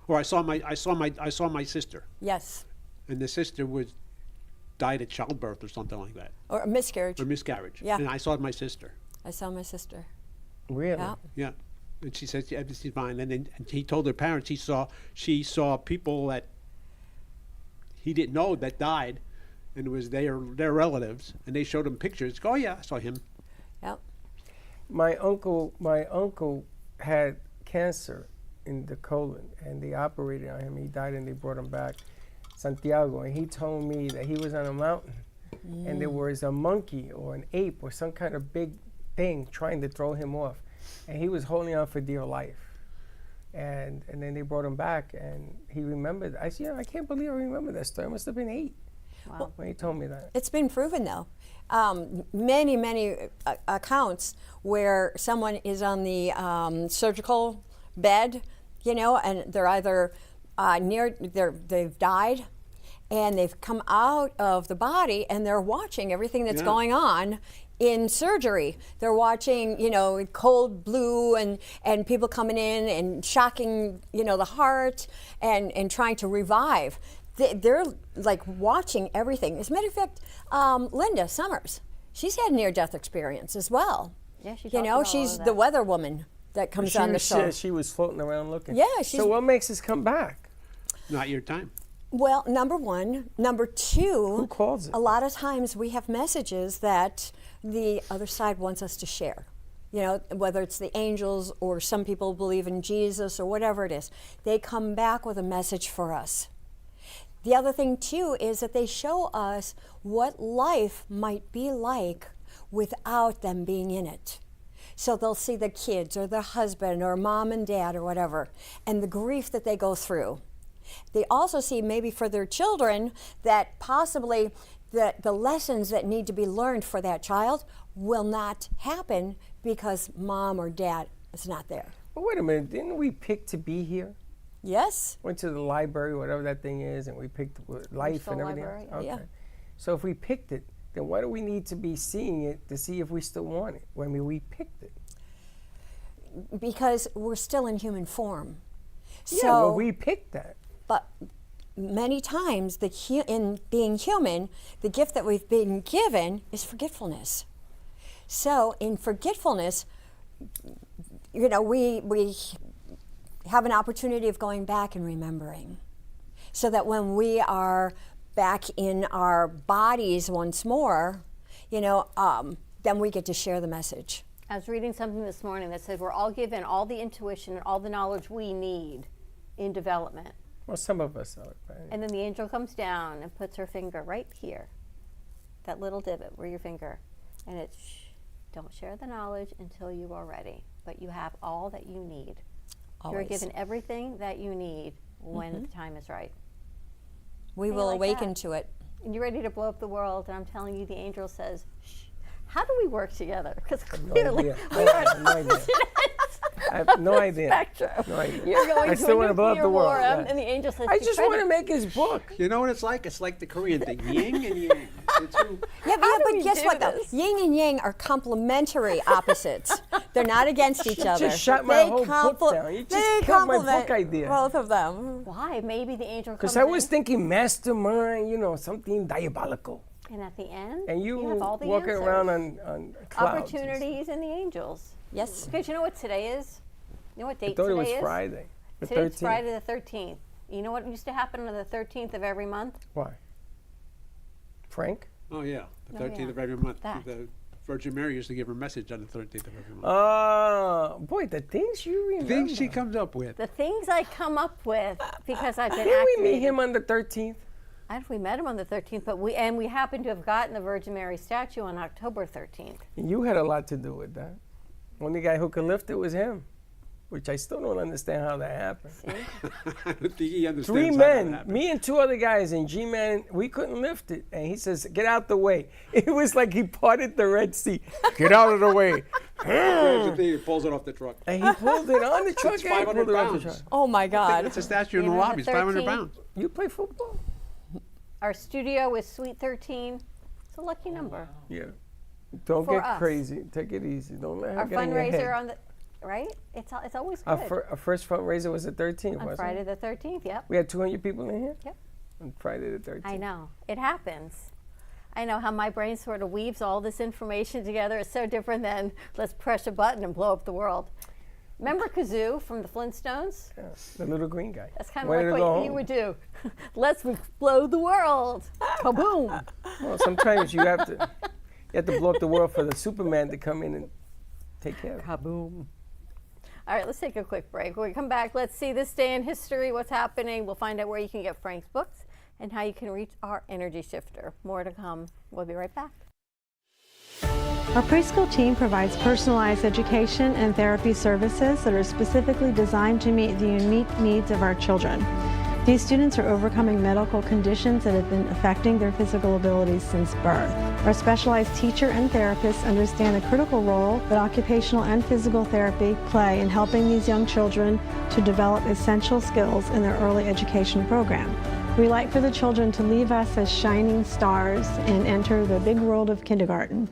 S5: or I saw my sister.
S6: Yes.
S5: And the sister died at childbirth or something like that.
S6: Or a miscarriage.
S5: Or miscarriage.
S6: Yeah.
S5: And I saw my sister.
S6: I saw my sister.
S2: Really?
S6: Yeah.
S5: Yeah. And she said everything's fine. And then he told her parents she saw people that he didn't know that died, and it was their relatives, and they showed him pictures. Oh yeah, I saw him.
S6: Yep.
S2: My uncle had cancer in the colon, and they operated on him. He died, and they brought him back, Santiago, and he told me that he was on a mountain, and there was a monkey or an ape or some kind of big thing trying to throw him off, and he was holding on for dear life. And then they brought him back, and he remembered. I said, I can't believe I remember that story. I must have been 8.
S3: Wow.
S2: When he told me that.
S6: It's been proven, though. Many accounts where someone is on the surgical bed, and they're either they've died, and they've come out of the body, and they're watching everything that's going on in surgery. They're watching, cold blue and people coming in and shocking, the heart and trying to revive. They're like watching everything. As a matter of fact, Linda Summers, she's had near-death experience as well.
S3: Yeah,
S6: she's the weather woman that comes on the show.
S2: She was floating around looking.
S6: Yeah,
S2: so what makes us come back?
S5: Not your time.
S6: Well, number one. Number two,
S2: who calls it?
S6: A lot of times we have messages that the other side wants us to share. Whether it's the angels or some people believe in Jesus or whatever it is, they come back with a message for us. The other thing, too, is that they show us what life might be like without them being in it. So they'll see the kids or their husband or mom and dad or whatever, and the grief that they go through. They also see maybe for their children that possibly the lessons that need to be learned for that child will not happen because mom or dad is not there.
S2: But wait a minute, didn't we pick to be here?
S6: Yes.
S2: Went to the library, whatever that thing is, and we picked life and everything
S3: library,
S2: else. Okay.
S6: yeah.
S2: So if we picked it, then why do we need to be seeing it to see if we still want it when we picked it?
S6: Because we're still in human form.
S2: Yeah, well, we picked that.
S6: But many times, in being human, the gift that we've been given is forgetfulness. So in forgetfulness, we have an opportunity of going back and remembering, so that when we are back in our bodies once more, then we get to share the message.
S3: I was reading something this morning that said we're all given all the intuition and all the knowledge we need in development.
S2: Well, some of us are. Right?
S3: And then the angel comes down and puts her finger right here. that little divot where your finger, and it's don't share the knowledge until you are ready. But you have all that you need.
S6: Always.
S3: You're given everything that you need when the time is right.
S6: We will awaken to it.
S3: And you're ready to blow up the world, and I'm telling you, the angel says, shh. How do we work together? Because clearly we are
S2: I have no idea.
S3: Spectrum.
S2: No idea.
S3: You're going
S2: I still want to blow up the world.
S3: And the angel says,
S2: I just want to make his book.
S5: You know what it's like? It's like the Korean thing, yin and yang.
S6: Yeah, but guess what though? Yin and yang are complementary opposites. They're not against each other.
S2: You just shot my whole book down. You just killed my book idea.
S6: Both of them.
S3: Why? Maybe the angel comes
S2: Because I was thinking mastermind, something diabolical.
S3: And at the end,
S2: and you
S3: have all the
S2: walking
S3: answers.
S2: around on clouds.
S3: Opportunities and the angels.
S6: Yes.
S3: Because you know what today is? You know what date today is?
S2: I thought it was Friday. The
S3: Today's
S2: 13th.
S3: Friday the 13th. You know what used to happen on the 13th of every month?
S2: Why? Frank?
S5: Oh, yeah. The 13th of every month.
S3: That.
S5: The Virgin Mary used to give her message on the 13th of every month.
S2: Oh, boy, the things you remember.
S5: Things she comes up with.
S3: The things I come up with because I've been
S2: Didn't we meet
S3: activated.
S2: him on the 13th?
S3: I don't know if we met him on the 13th, but we happen to have gotten the Virgin Mary statue on October 13th.
S2: You had a lot to do with that. Only guy who could lift it was him, which I still don't understand how that happened.
S5: I don't think he understands
S2: 3
S5: how that
S2: men,
S5: happened.
S2: me and 2 other guys, and G-Man, we couldn't lift it. And he says, get out the way. It was like he parted the Red Sea. Get out of the way.
S5: Here's the thing, he pulls it off the truck.
S2: And he pulled it on the truck.
S5: It's
S2: and he
S5: 500
S2: pulled it off the
S5: pounds.
S2: truck.
S6: Oh my God.
S5: It's a statue in
S3: You
S5: the
S3: know,
S5: lobby. It's 500
S3: 13th.
S5: pounds.
S2: You play football?
S3: Our studio is Suite 13. It's a lucky number.
S2: Yeah. Don't
S3: For
S2: get
S3: us.
S2: crazy. Take it easy. Don't let her
S3: Our
S2: get in your head.
S3: fundraiser on the, right? It's always good.
S2: Our first fundraiser was the 13th,
S3: on
S2: wasn't
S3: Friday
S2: it?
S3: the 13th, yep.
S2: We had 200 people in here?
S3: Yep.
S2: On Friday the 13th.
S3: I know. It happens. I know how my brain sort of weaves all this information together. It's so different than let's press a button and blow up the world. Remember Kazoo from the Flintstones?
S2: Yeah, the little green guy.
S3: That's kind of
S2: Ready
S3: like
S2: to go
S3: what he
S2: home.
S3: would do. Let's explode the world. Kaboom.
S2: Well, sometimes you have to blow up the world for the Superman to come in and take care of it.
S3: Kaboom. All right, let's take a quick break. When we come back, let's see this day in history, what's happening. We'll find out where you can get Frank's books and how you can reach our energy shifter. More to come. We'll be right back.
S14: Our preschool team provides personalized education and therapy services that are specifically designed to meet the unique needs of our children. These students are overcoming medical conditions that have been affecting their physical abilities since birth. Our specialized teacher and therapists understand the critical role that occupational and physical therapy play in helping these young children to develop essential skills in their early education program. We like for the children to leave us as shining stars and enter the big world of kindergarten.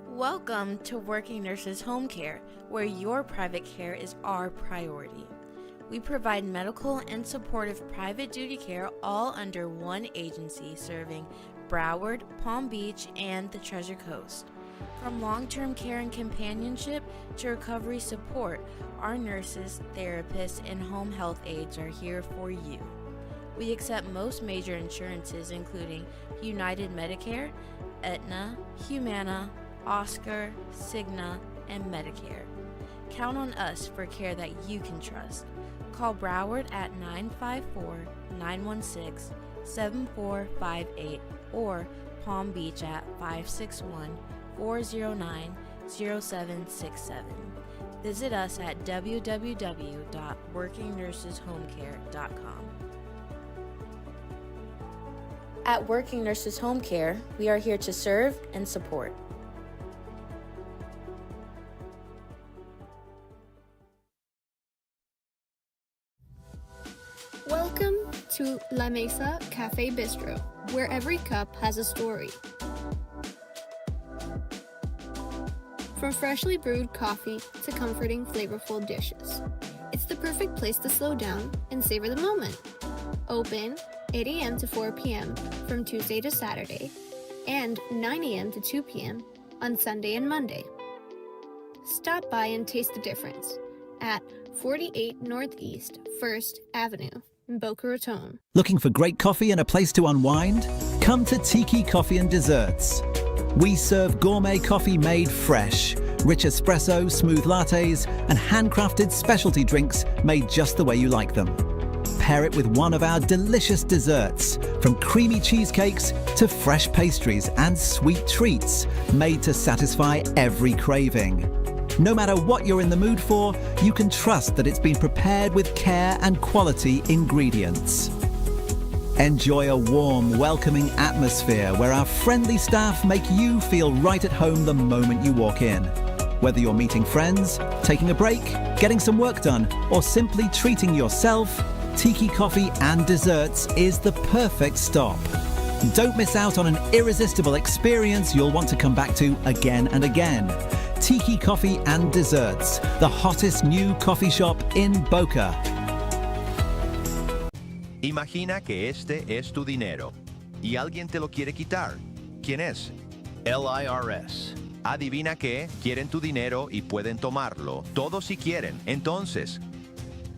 S15: Welcome to Working Nurses Home Care, where your private care is our priority. We provide medical and supportive private duty care all under one agency serving Broward, Palm Beach, and the Treasure Coast. From long-term care and companionship to recovery support, our nurses, therapists, and home health aides are here for you. We accept most major insurances including United Medicare, Aetna, Humana, Oscar, Cigna, and Medicare. Count on us for care that you can trust. Call Broward at 954-916-7458 or Palm Beach at 561-409-0767. Visit us at www.workingnurseshomecare.com. At Working Nurses Home Care, we are here to serve and support.
S9: Welcome to La Mesa Cafe Bistro, where every cup has a story. From freshly brewed coffee to comforting, flavorful dishes, it's the perfect place to slow down and savor the moment. Open 8 a.m. to 4 p.m. from Tuesday to Saturday, and 9 a.m. to 2 p.m. on Sunday and Monday. Stop by and taste the difference at 48 Northeast 1st Avenue in Boca Raton.
S16: Looking for great coffee and a place to unwind? Come to Tiki Coffee and Desserts. We serve gourmet coffee made fresh, rich espresso, smooth lattes, and handcrafted specialty drinks made just the way you like them. pair it with one of our delicious desserts, from creamy cheesecakes to fresh pastries and sweet treats, made to satisfy every craving. No matter what you're in the mood for, you can trust that it's been prepared with care and quality ingredients. Enjoy a warm, welcoming atmosphere where our friendly staff make you feel right at home the moment you walk in. Whether you're meeting friends, taking a break, getting some work done, or simply treating yourself, Tiki Coffee and Desserts is the perfect stop. Don't miss out on an irresistible experience you'll want to come back to again and again. Tiki Coffee and Desserts, the hottest new coffee shop in Boca.
S17: Imagina que este es tu dinero y alguien te lo quiere quitar. ¿Quién es? El IRS. Adivina qué, quieren tu dinero y pueden tomarlo. Todos si quieren. Entonces,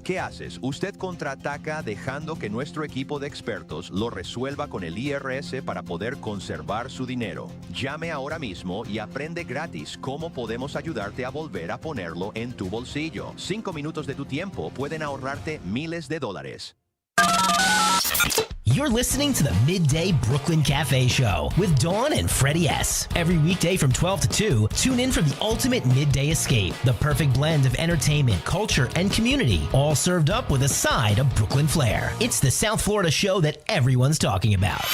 S17: ¿qué haces? Usted contraataca dejando que nuestro equipo de expertos lo resuelva con el IRS para poder conservar su dinero. Llame ahora mismo y aprende gratis cómo podemos ayudarte a volver a ponerlo en tu bolsillo. 5 minutos de tu tiempo pueden ahorrarte miles de dólares.
S13: You're listening to the Midday Brooklyn Cafe Show with Dawn and Freddie S. Every weekday from 12 to 2, tune in for the ultimate midday escape. The perfect blend of entertainment, culture, and community, all served up with a side of Brooklyn flair. It's the South Florida show that everyone's talking about.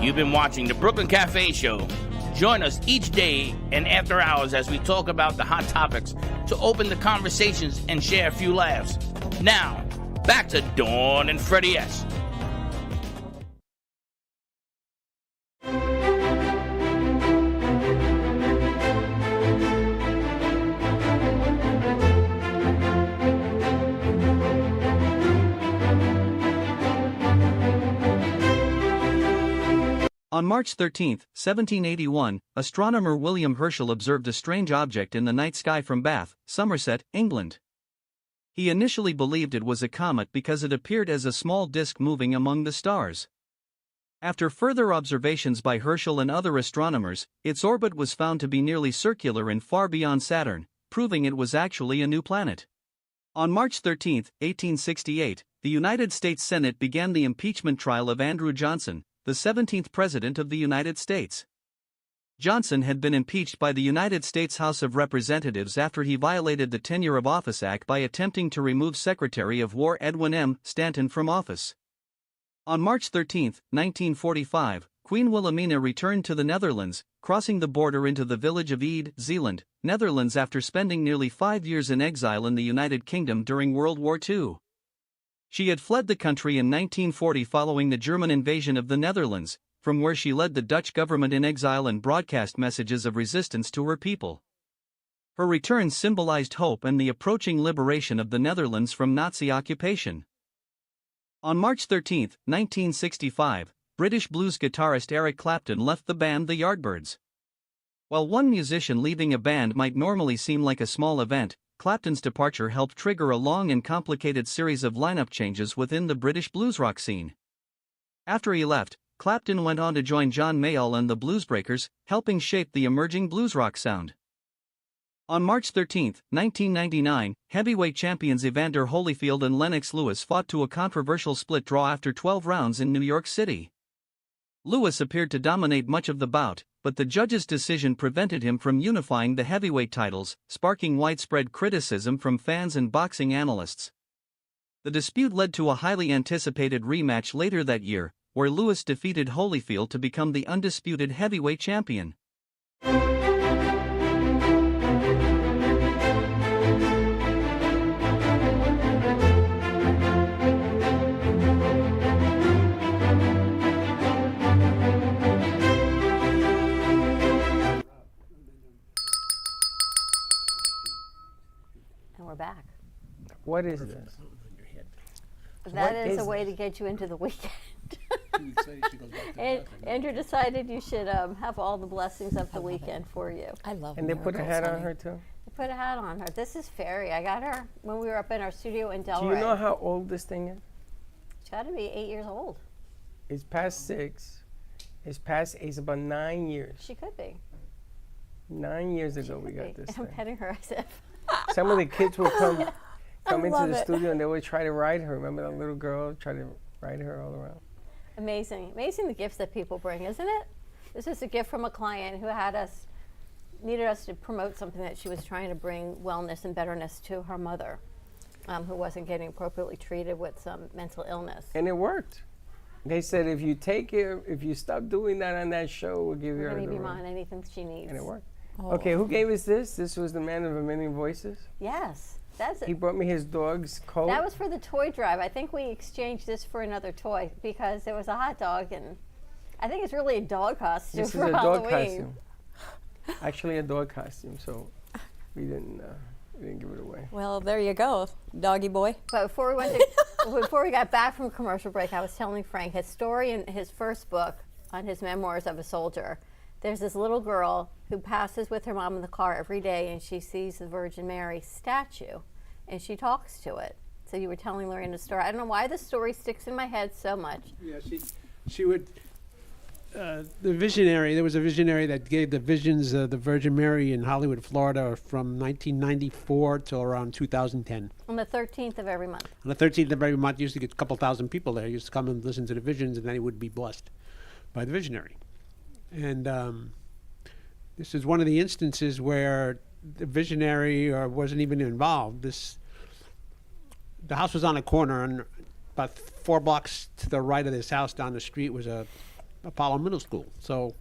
S1: You've been watching the Brooklyn Cafe Show. Join us each day and after hours as we talk about the hot topics to open the conversations and share a few laughs. Now, back to Dawn and Freddie S.
S18: On March 13, 1781, astronomer William Herschel observed a strange object in the night sky from Bath, Somerset, England. He initially believed it was a comet because it appeared as a small disk moving among the stars. After further observations by Herschel and other astronomers, its orbit was found to be nearly circular and far beyond Saturn, proving it was actually a new planet. On March 13, 1868, the United States Senate began the impeachment trial of Andrew Johnson, the 17th President of the United States. Johnson had been impeached by the United States House of Representatives after he violated the Tenure of Office Act by attempting to remove Secretary of War Edwin M. Stanton from office. On March 13, 1945, Queen Wilhelmina returned to the Netherlands, crossing the border into the village of Ede, Zeeland, Netherlands after spending nearly 5 years in exile in the United Kingdom during World War II. She had fled the country in 1940 following the German invasion of the Netherlands, from where she led the Dutch government in exile and broadcast messages of resistance to her people. Her return symbolized hope and the approaching liberation of the Netherlands from Nazi occupation. On March 13, 1965, British blues guitarist Eric Clapton left the band the Yardbirds. While one musician leaving a band might normally seem like a small event, Clapton's departure helped trigger a long and complicated series of lineup changes within the British blues rock scene. After he left, Clapton went on to join John Mayall and the Bluesbreakers, helping shape the emerging blues rock sound. On March 13, 1999, heavyweight champions Evander Holyfield and Lennox Lewis fought to a controversial split draw after 12 rounds in New York City. Lewis appeared to dominate much of the bout, but the judge's decision prevented him from unifying the heavyweight titles, sparking widespread criticism from fans and boxing analysts. The dispute led to a highly anticipated rematch later that year, where Lewis defeated Holyfield to become the undisputed heavyweight champion.
S3: We're back.
S2: What is this?
S3: That is a way to get you into the weekend. Andrew decided you should have all the blessings of the weekend for you.
S6: I love
S2: And they put a hat on her too?
S3: They put a hat on her. This is Fairy. I got her when we were up in our studio in Delray.
S2: Do you know how old this thing is?
S3: It's got to be 8 years old.
S2: It's past 6. It's about 9 years.
S3: She could be.
S2: 9 years ago we got this
S3: I'm
S2: thing.
S3: petting her as if.
S2: Some of the kids would come into
S3: love
S2: the
S3: it.
S2: studio and they would try to ride her. Remember that little girl try to ride her all around?
S3: Amazing the gifts that people bring, isn't it? This is a gift from a client who needed us to promote something that she was trying to bring wellness and betterness to her mother, who wasn't getting appropriately treated with some mental illness.
S2: And it worked. They said if you stop doing that on that show, we'll give
S3: We're
S2: her
S3: going to
S2: the
S3: be
S2: role.
S3: on anything she needs.
S2: And it worked.
S3: Oh.
S2: Okay, who gave us this? This was the man of a million voices.
S3: Yes, that's it.
S2: He brought me his dog's coat.
S3: That was for the toy drive. I think we exchanged this for another toy because it was a hot dog, and I think it's really a dog costume
S2: This
S3: for
S2: is a
S3: Halloween.
S2: dog costume. Actually, a dog costume. So we didn't give it away.
S6: Well, there you go, doggy boy.
S3: But before we got back from commercial break, I was telling Frank his story in his first book on his memoirs of a soldier. There's this little girl who passes with her mom in the car every day, and she sees the Virgin Mary statue, and she talks to it. So you were telling Lorraine a story. I don't know why this story sticks in my head so much.
S5: Yeah, she would. The visionary. There was a visionary that gave the visions of the Virgin Mary in Hollywood, Florida, from 1994 till around 2010.
S3: On the 13th of every month.
S5: On the 13th of every month, used to get a couple thousand people there. Used to come and listen to the visions, and then he would be blessed by the visionary. And this is one of the instances where the visionary wasn't even involved. The house was on a corner, and about 4 blocks to the right of this house down the street was a Apollo Middle School. So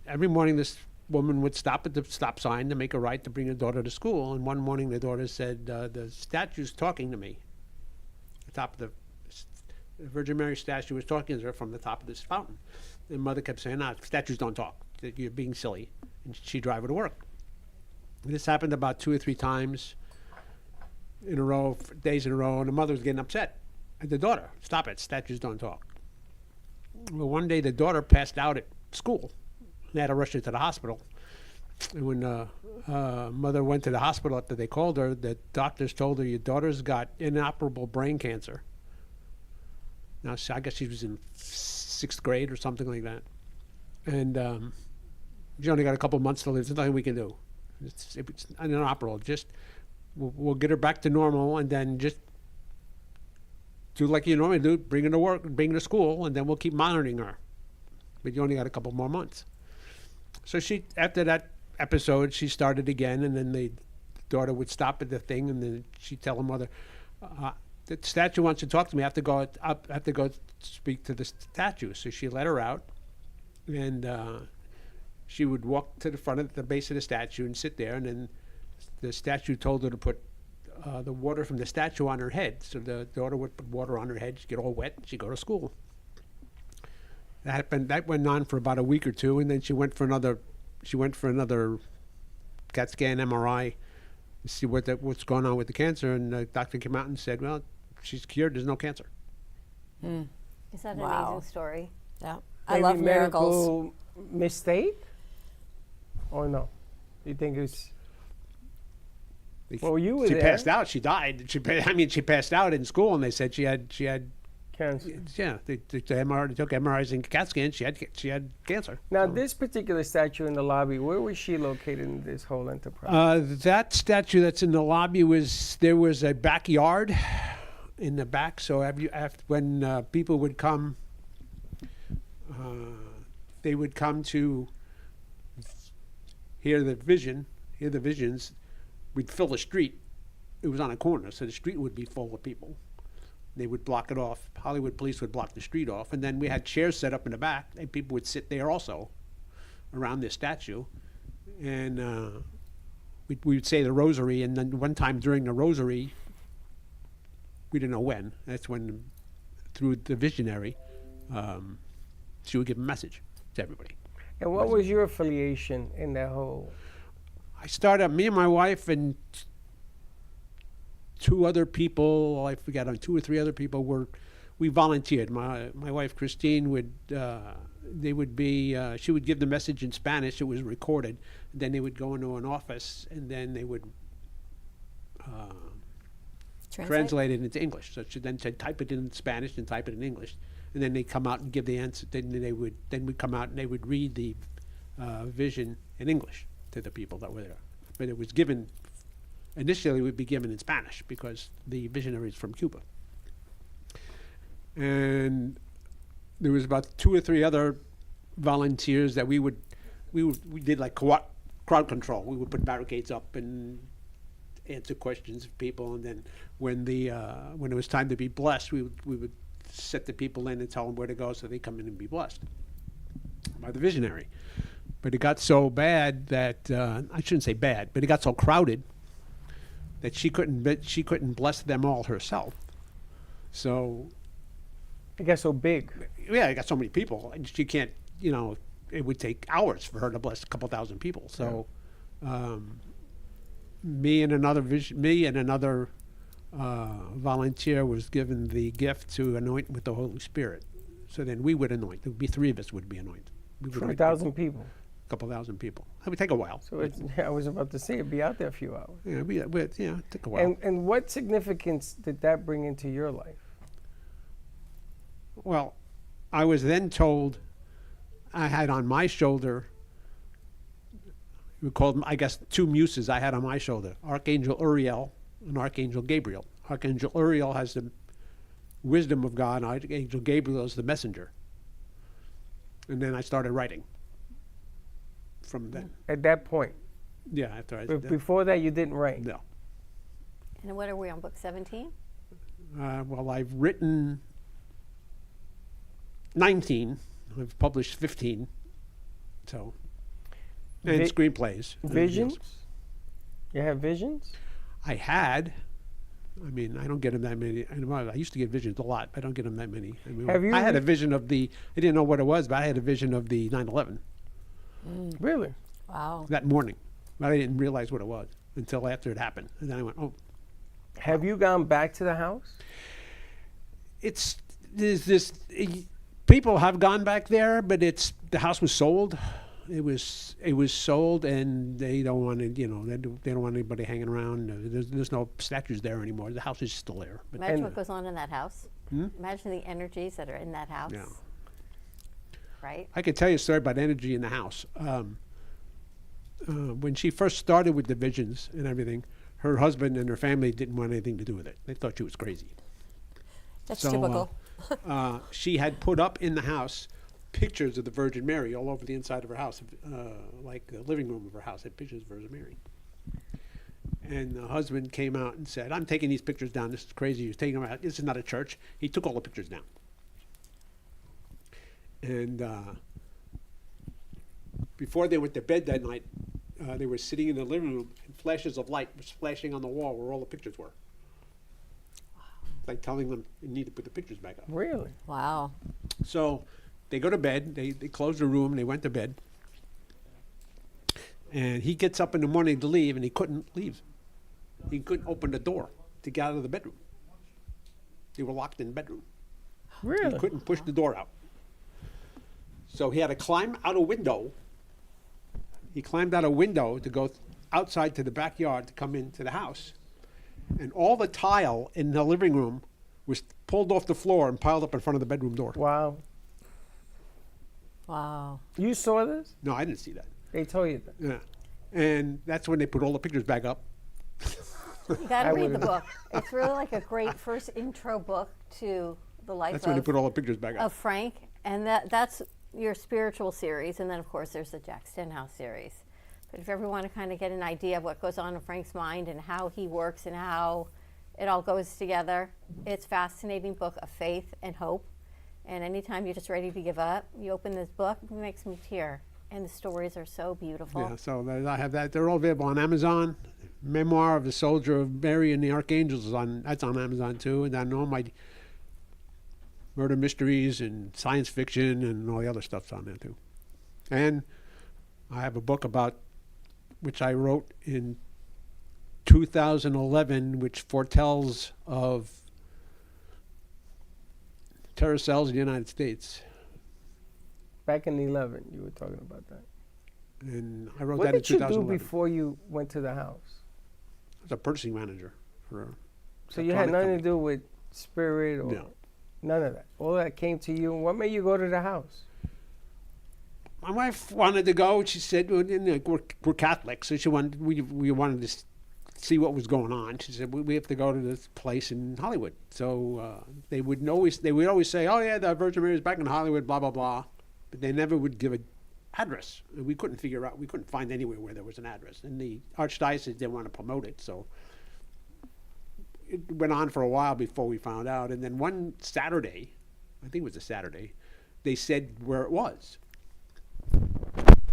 S5: every morning this woman would stop at the stop sign to make a right to bring her daughter to school. And one morning the daughter said, the statue's talking to me. The top of the Virgin Mary statue was talking to her from the top of this fountain. And mother kept saying, statues don't talk. You're being silly. And she'd drive her to work. And this happened about 2 or 3 times in a row, days in a row, and the mother was getting upset at the daughter. Stop it, statues don't talk. Well, one day the daughter passed out at school. They had to rush her to the hospital. And when mother went to the hospital after they called her, the doctors told her, your daughter's got inoperable brain cancer. Now, I guess she was in 6th grade or something like that. And she only got a couple months to live. There's nothing we can do. It's inoperable. Just, we'll get her back to normal, and then just do like you normally do, bring her to work, bring her to school, and then we'll keep monitoring her. But you only got a couple more months. So after that episode, she started again, and then the daughter would stop at the thing, and then she'd tell her mother, the statue wants to talk to me. I have to go up. I have to go speak to the statue. So she let her out, and she would walk to the front of the base of the statue and sit there. And then the statue told her to put the water from the statue on her head. So the daughter would put water on her head. She'd get all wet. She'd go to school. That went on for about a week or two, and then she went for another. She went for another CAT scan, MRI, to see what's going on with the cancer. And the doctor came out and said, "Well, she's cured. There's no cancer."
S3: Is that an
S6: Wow.
S3: amazing story?
S6: Yeah, I
S2: Maybe
S6: love miracles.
S2: medical mistake? Or no? You think it's... Well, you were
S5: She
S2: there.
S5: passed out. She died. She passed out in school, and they said she had
S2: cancer.
S5: Yeah, they took MRIs and CAT scans. She had cancer.
S2: Now, this particular statue in the lobby, where was she located in this whole enterprise?
S5: That statue that's in the lobby there was a backyard in the back. So when people would come, they would come to hear the visions. We'd fill the street. It was on a corner, so the street would be full of people. They would block it off. Hollywood police would block the street off, and then we had chairs set up in the back, and people would sit there also around this statue. And we would say the rosary, and then one time during the rosary, we didn't know when, that's when, through the visionary, she would give a message to everybody.
S2: And what was your affiliation in that whole...
S5: I started, me and my wife and 2 other people, I forget, 2 or 3 other people we volunteered. My wife Christine she would give the message in Spanish. It was recorded. And then they would go into an office, and then they would translate it into English. So she then said, type it in Spanish and type it in English, and then they come out and give the answer. Then we'd come out and they would read the vision in English to the people that were there. But it was given initially would be given in Spanish because the visionary is from Cuba. And there was about 2 or 3 other volunteers that we did like crowd control. We would put barricades up and answer questions of people, and then when it was time to be blessed, we would set the people in and tell them where to go so they come in and be blessed by the visionary. But it got so bad that I shouldn't say bad, but it got so crowded that she couldn't bless them all herself. So
S2: it got so big.
S5: Yeah, it got so many people, and she can't. It would take hours for her to bless a couple thousand people. So, me and another volunteer was given the gift to anoint with the Holy Spirit. So then we would anoint. There would be 3 of us would be anointed.
S2: For 1,000 people.
S5: A couple thousand people. It would take a while.
S2: So I was about to say it'd be out there a few hours.
S5: Yeah, it took a while.
S2: And what significance did that bring into your life?
S5: Well, I was then told I had on my shoulder, we called them, I guess, 2 muses I had on my shoulder, Archangel Uriel and Archangel Gabriel. Archangel Uriel has the wisdom of God, and Archangel Gabriel is the messenger. And then I started writing from then.
S2: At that point?
S5: Yeah, after I...
S2: Before that, you didn't write?
S5: No.
S3: And what are we on, book 17?
S5: Well, I've written 19. I've published 15. So, and screenplays.
S2: Visions? You have visions?
S5: I had. I mean, I don't get them that many. I used to get visions a lot, but I don't get them that many. I mean, I had a vision of I didn't know what it was, but I had a vision of the 9/11.
S2: Really?
S6: Wow.
S5: That morning. But I didn't realize what it was until after it happened. And then I went, oh.
S2: Have you gone back to the house?
S5: There's this... People have gone back there, but the house was sold. It was sold, and they don't want to, they don't want anybody hanging around. There's no statues there anymore. The house is still there. But
S3: Imagine what goes on in that house.
S5: Hmm?
S3: Imagine the energies that are in that house.
S5: Yeah.
S3: Right?
S5: I could tell you a story about energy in the house. When she first started with the visions and everything, her husband and her family didn't want anything to do with it. They thought she was crazy.
S6: That's typical.
S5: She had put up in the house pictures of the Virgin Mary all over the inside of her house, like the living room of her house had pictures of Virgin Mary. And the husband came out and said, I'm taking these pictures down. This is crazy. He's taking them out. This is not a church. He took all the pictures down. And before they went to bed that night, they were sitting in the living room, and flashes of light was flashing on the wall where all the pictures were. Like telling them you need to put the pictures back up.
S2: Really?
S6: Wow.
S5: So they go to bed. They closed the room. They went to bed. And he gets up in the morning to leave, and he couldn't leave. He couldn't open the door to get out of the bedroom. They were locked in the bedroom.
S2: Really?
S5: He couldn't push the door out. So he had to climb out a window. He climbed out a window to go outside to the backyard to come into the house. And all the tile in the living room was pulled off the floor and piled up in front of the bedroom door.
S2: Wow.
S6: Wow.
S2: You saw this?
S5: No, I didn't see that.
S2: They told you that?
S5: Yeah. And that's when they put all the pictures back up.
S3: You got to read the book. It's really like a great first intro book to the life
S5: That's when they put all the pictures back up.
S3: of Frank. And that's your spiritual series. And then, of course, there's the Jack Stenhouse series. But if you ever want to kind of get an idea of what goes on in Frank's mind and how he works and how it all goes together, it's a fascinating book of faith and hope. And anytime you're just ready to give up, you open this book, it makes me tear. And the stories are so beautiful.
S5: Yeah, so I have that. They're all available on Amazon. Memoir of the Soldier of Mary and the Archangels that's on Amazon too. And then all my murder mysteries and science fiction and all the other stuff's on there too. And I have a book which I wrote in 2011, which foretells of terror cells in the United States.
S2: Back in 11, you were talking about that.
S5: And I wrote
S2: what
S5: that in 2011.
S2: What did you do before you went to the house?
S5: I was a purchasing manager for a
S2: So you had nothing
S5: company.
S2: to do with spirit or none of that? All that came to you. What made you go to the house?
S5: My wife wanted to go. She said, we're Catholic, so we wanted to see what was going on. She said, we have to go to this place in Hollywood. So they would always say, oh yeah, the Virgin Mary is back in Hollywood, blah, blah, blah. But they never would give an address. And we couldn't find anywhere where there was an address. And the Archdiocese didn't want to promote it, so it went on for a while before we found out. And then one Saturday, I think it was a Saturday, they said where it was.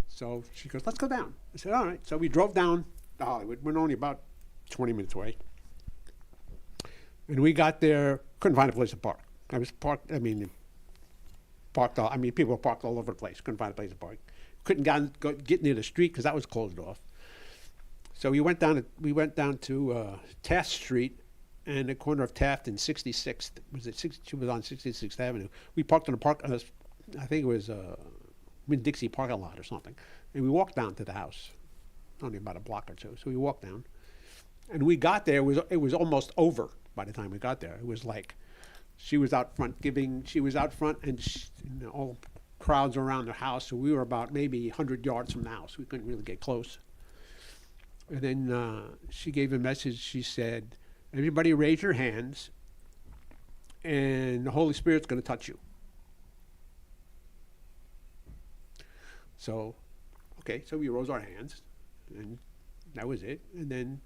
S5: So she goes, let's go down. I said, all right. So we drove down to Hollywood. We're only about 20 minutes away. And we got there, couldn't find a place to park. I was parked, people were parked all over the place. Couldn't find a place to park. Couldn't get near the street because that was closed off. So we went down to Taft Street and the corner of Taft and 66th. She was on 66th Avenue. We parked in a park, I think it was Winn-Dixie parking lot or something. And we walked down to the house, only about a block or two. So we walked down. And we got there, it was almost over by the time we got there. It was like she was out front and all crowds around the house. So we were about maybe 100 yards from the house. We couldn't really get close. And then she gave a message. She said, everybody raise your hands and the Holy Spirit's going to touch you. So, okay, so we rose our hands and that was it. And then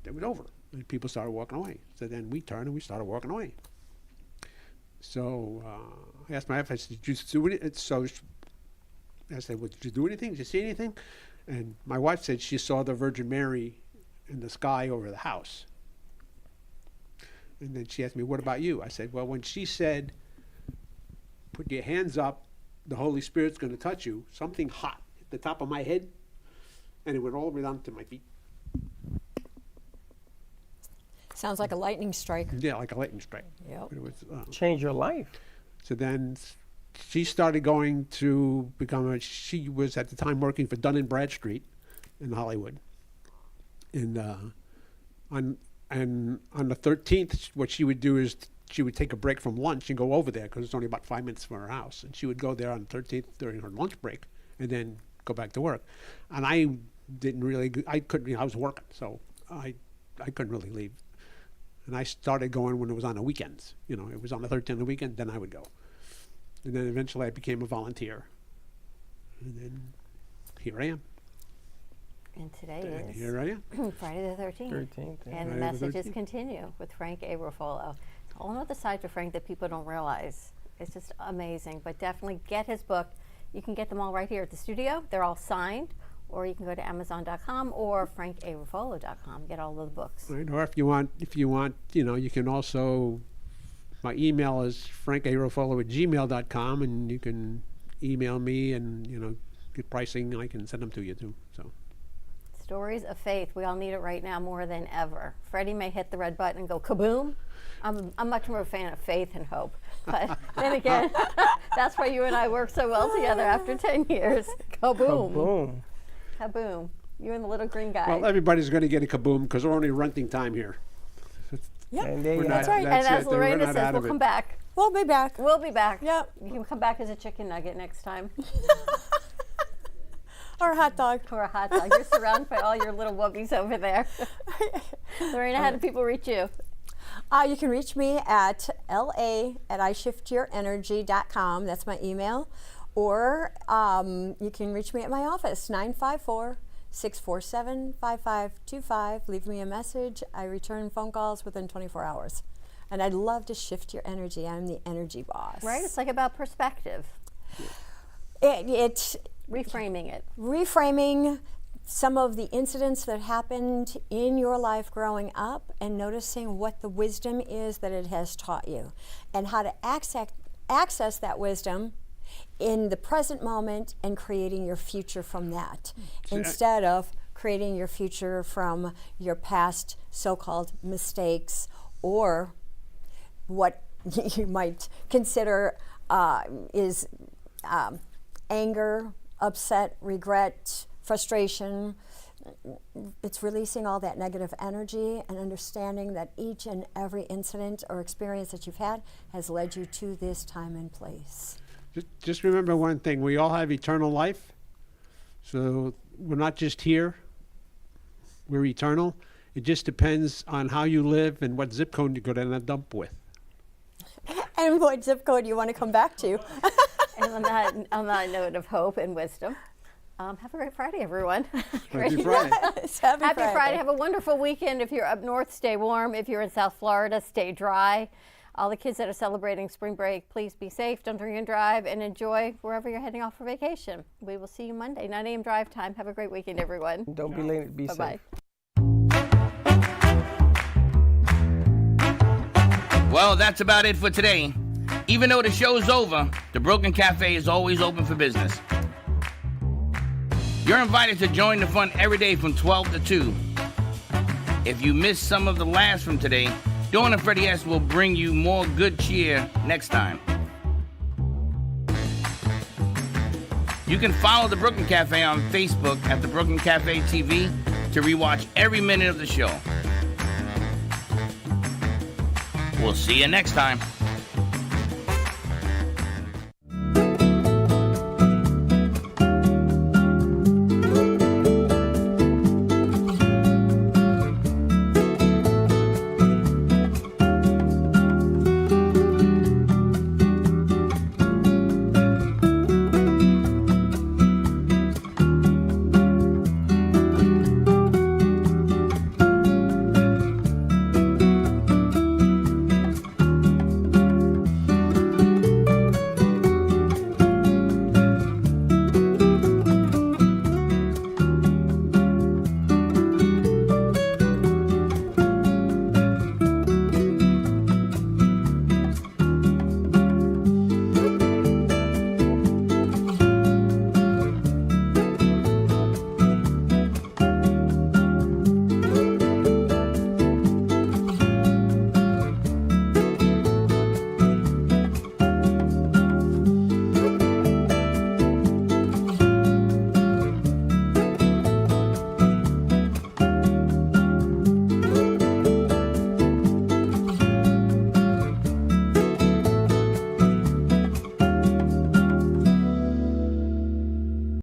S5: it was over. And people started walking away. So then we turned and we started walking away. So I asked my wife, I said, did you do anything? So I said, well, did you do anything? Did you see anything? And my wife said she saw the Virgin Mary in the sky over the house. And then she asked me, what about you? I said, well, when she said, put your hands up, the Holy Spirit's going to touch you, something hot hit the top of my head, and it went all the way down to my feet.
S6: Sounds like a lightning strike.
S5: Yeah, like a lightning strike.
S6: Yep.
S5: It was,
S2: Change your life.
S5: So then she started going to she was at the time working for Dun & Bradstreet in Hollywood. And on the 13th, what she would do is she would take a break from lunch and go over there because it's only about 5 minutes from her house. And she would go there on the 13th during her lunch break and then go back to work. And I was working, so I couldn't really leave. And I started going when it was on the weekends. It was on the 13th of the weekend, then I would go. And then eventually I became a volunteer. And then here I am.
S3: And today is
S5: here I am.
S3: Friday the 13th.
S2: Yeah.
S3: And the messages continue with Frank A. Ruffolo. A whole other side to Frank that people don't realize. It's just amazing. But definitely get his book. You can get them all right here at the studio. They're all signed. Or you can go to Amazon.com or FrankARuffolo.com. Get all of the books.
S5: Right. Or if you want, you can also. My email is frankaruffolo@gmail.com, and you can email me and get pricing. I can send them to you too. So.
S3: Stories of faith. We all need it right now more than ever. Freddie may hit the red button and go kaboom. I'm much more a fan of faith and hope. But then again, that's why you and I work so well together after 10 years. Kaboom.
S2: Kaboom.
S3: Kaboom. You and the little green guy.
S5: Well, everybody's going to get a kaboom because we're only renting time here.
S6: Yep,
S2: that's
S6: right.
S3: And as Lorena says, we'll come back.
S6: We'll be back.
S3: We'll be back.
S6: Yep.
S3: You can come back as a chicken nugget next time.
S6: Or a hot dog.
S3: Or a hot dog. You're surrounded by all your little wubbies over there. Lorena, how do people reach you?
S6: You can reach me at la@ishiftyourenergy.com. That's my email. Or you can reach me at my office, 954-647-5525. Leave me a message. I return phone calls within 24 hours. And I'd love to shift your energy. I'm the energy boss.
S3: Right? It's like about perspective.
S6: It's
S3: reframing it.
S6: Reframing some of the incidents that happened in your life growing up and noticing what the wisdom is that it has taught you and how to access that wisdom in the present moment and creating your future from that instead of creating your future from your past so-called mistakes or what you might consider is anger, upset, regret, frustration. It's releasing all that negative energy and understanding that each and every incident or experience that you've had has led you to this time and place.
S5: Just remember one thing. We all have eternal life. So we're not just here. We're eternal. It just depends on how you live and what zip code you go to the dump with.
S6: And what zip code you want to come back to.
S3: And on that note of hope and wisdom, have a great Friday, everyone.
S5: Happy Friday.
S6: Yes, happy Friday.
S3: Have a wonderful weekend. If you're up north, stay warm. If you're in South Florida, stay dry. All the kids that are celebrating spring break, please be safe, don't drink and drive, and enjoy wherever you're heading off for vacation. We will see you Monday, 9 a.m. drive time. Have a great weekend, everyone.
S2: Don't be late. Be
S3: Bye-bye.
S2: safe.
S1: Well, that's about it for today. Even though the show's over, the Brooklyn Cafe is always open for business. You're invited to join the fun every day from 12 to 2. If you missed some of the laughs from today, Dawn and Freddie S. will bring you more good cheer next time. You can follow the Brooklyn Cafe on Facebook at the Brooklyn Cafe TV to rewatch every minute of the show. We'll see you next time.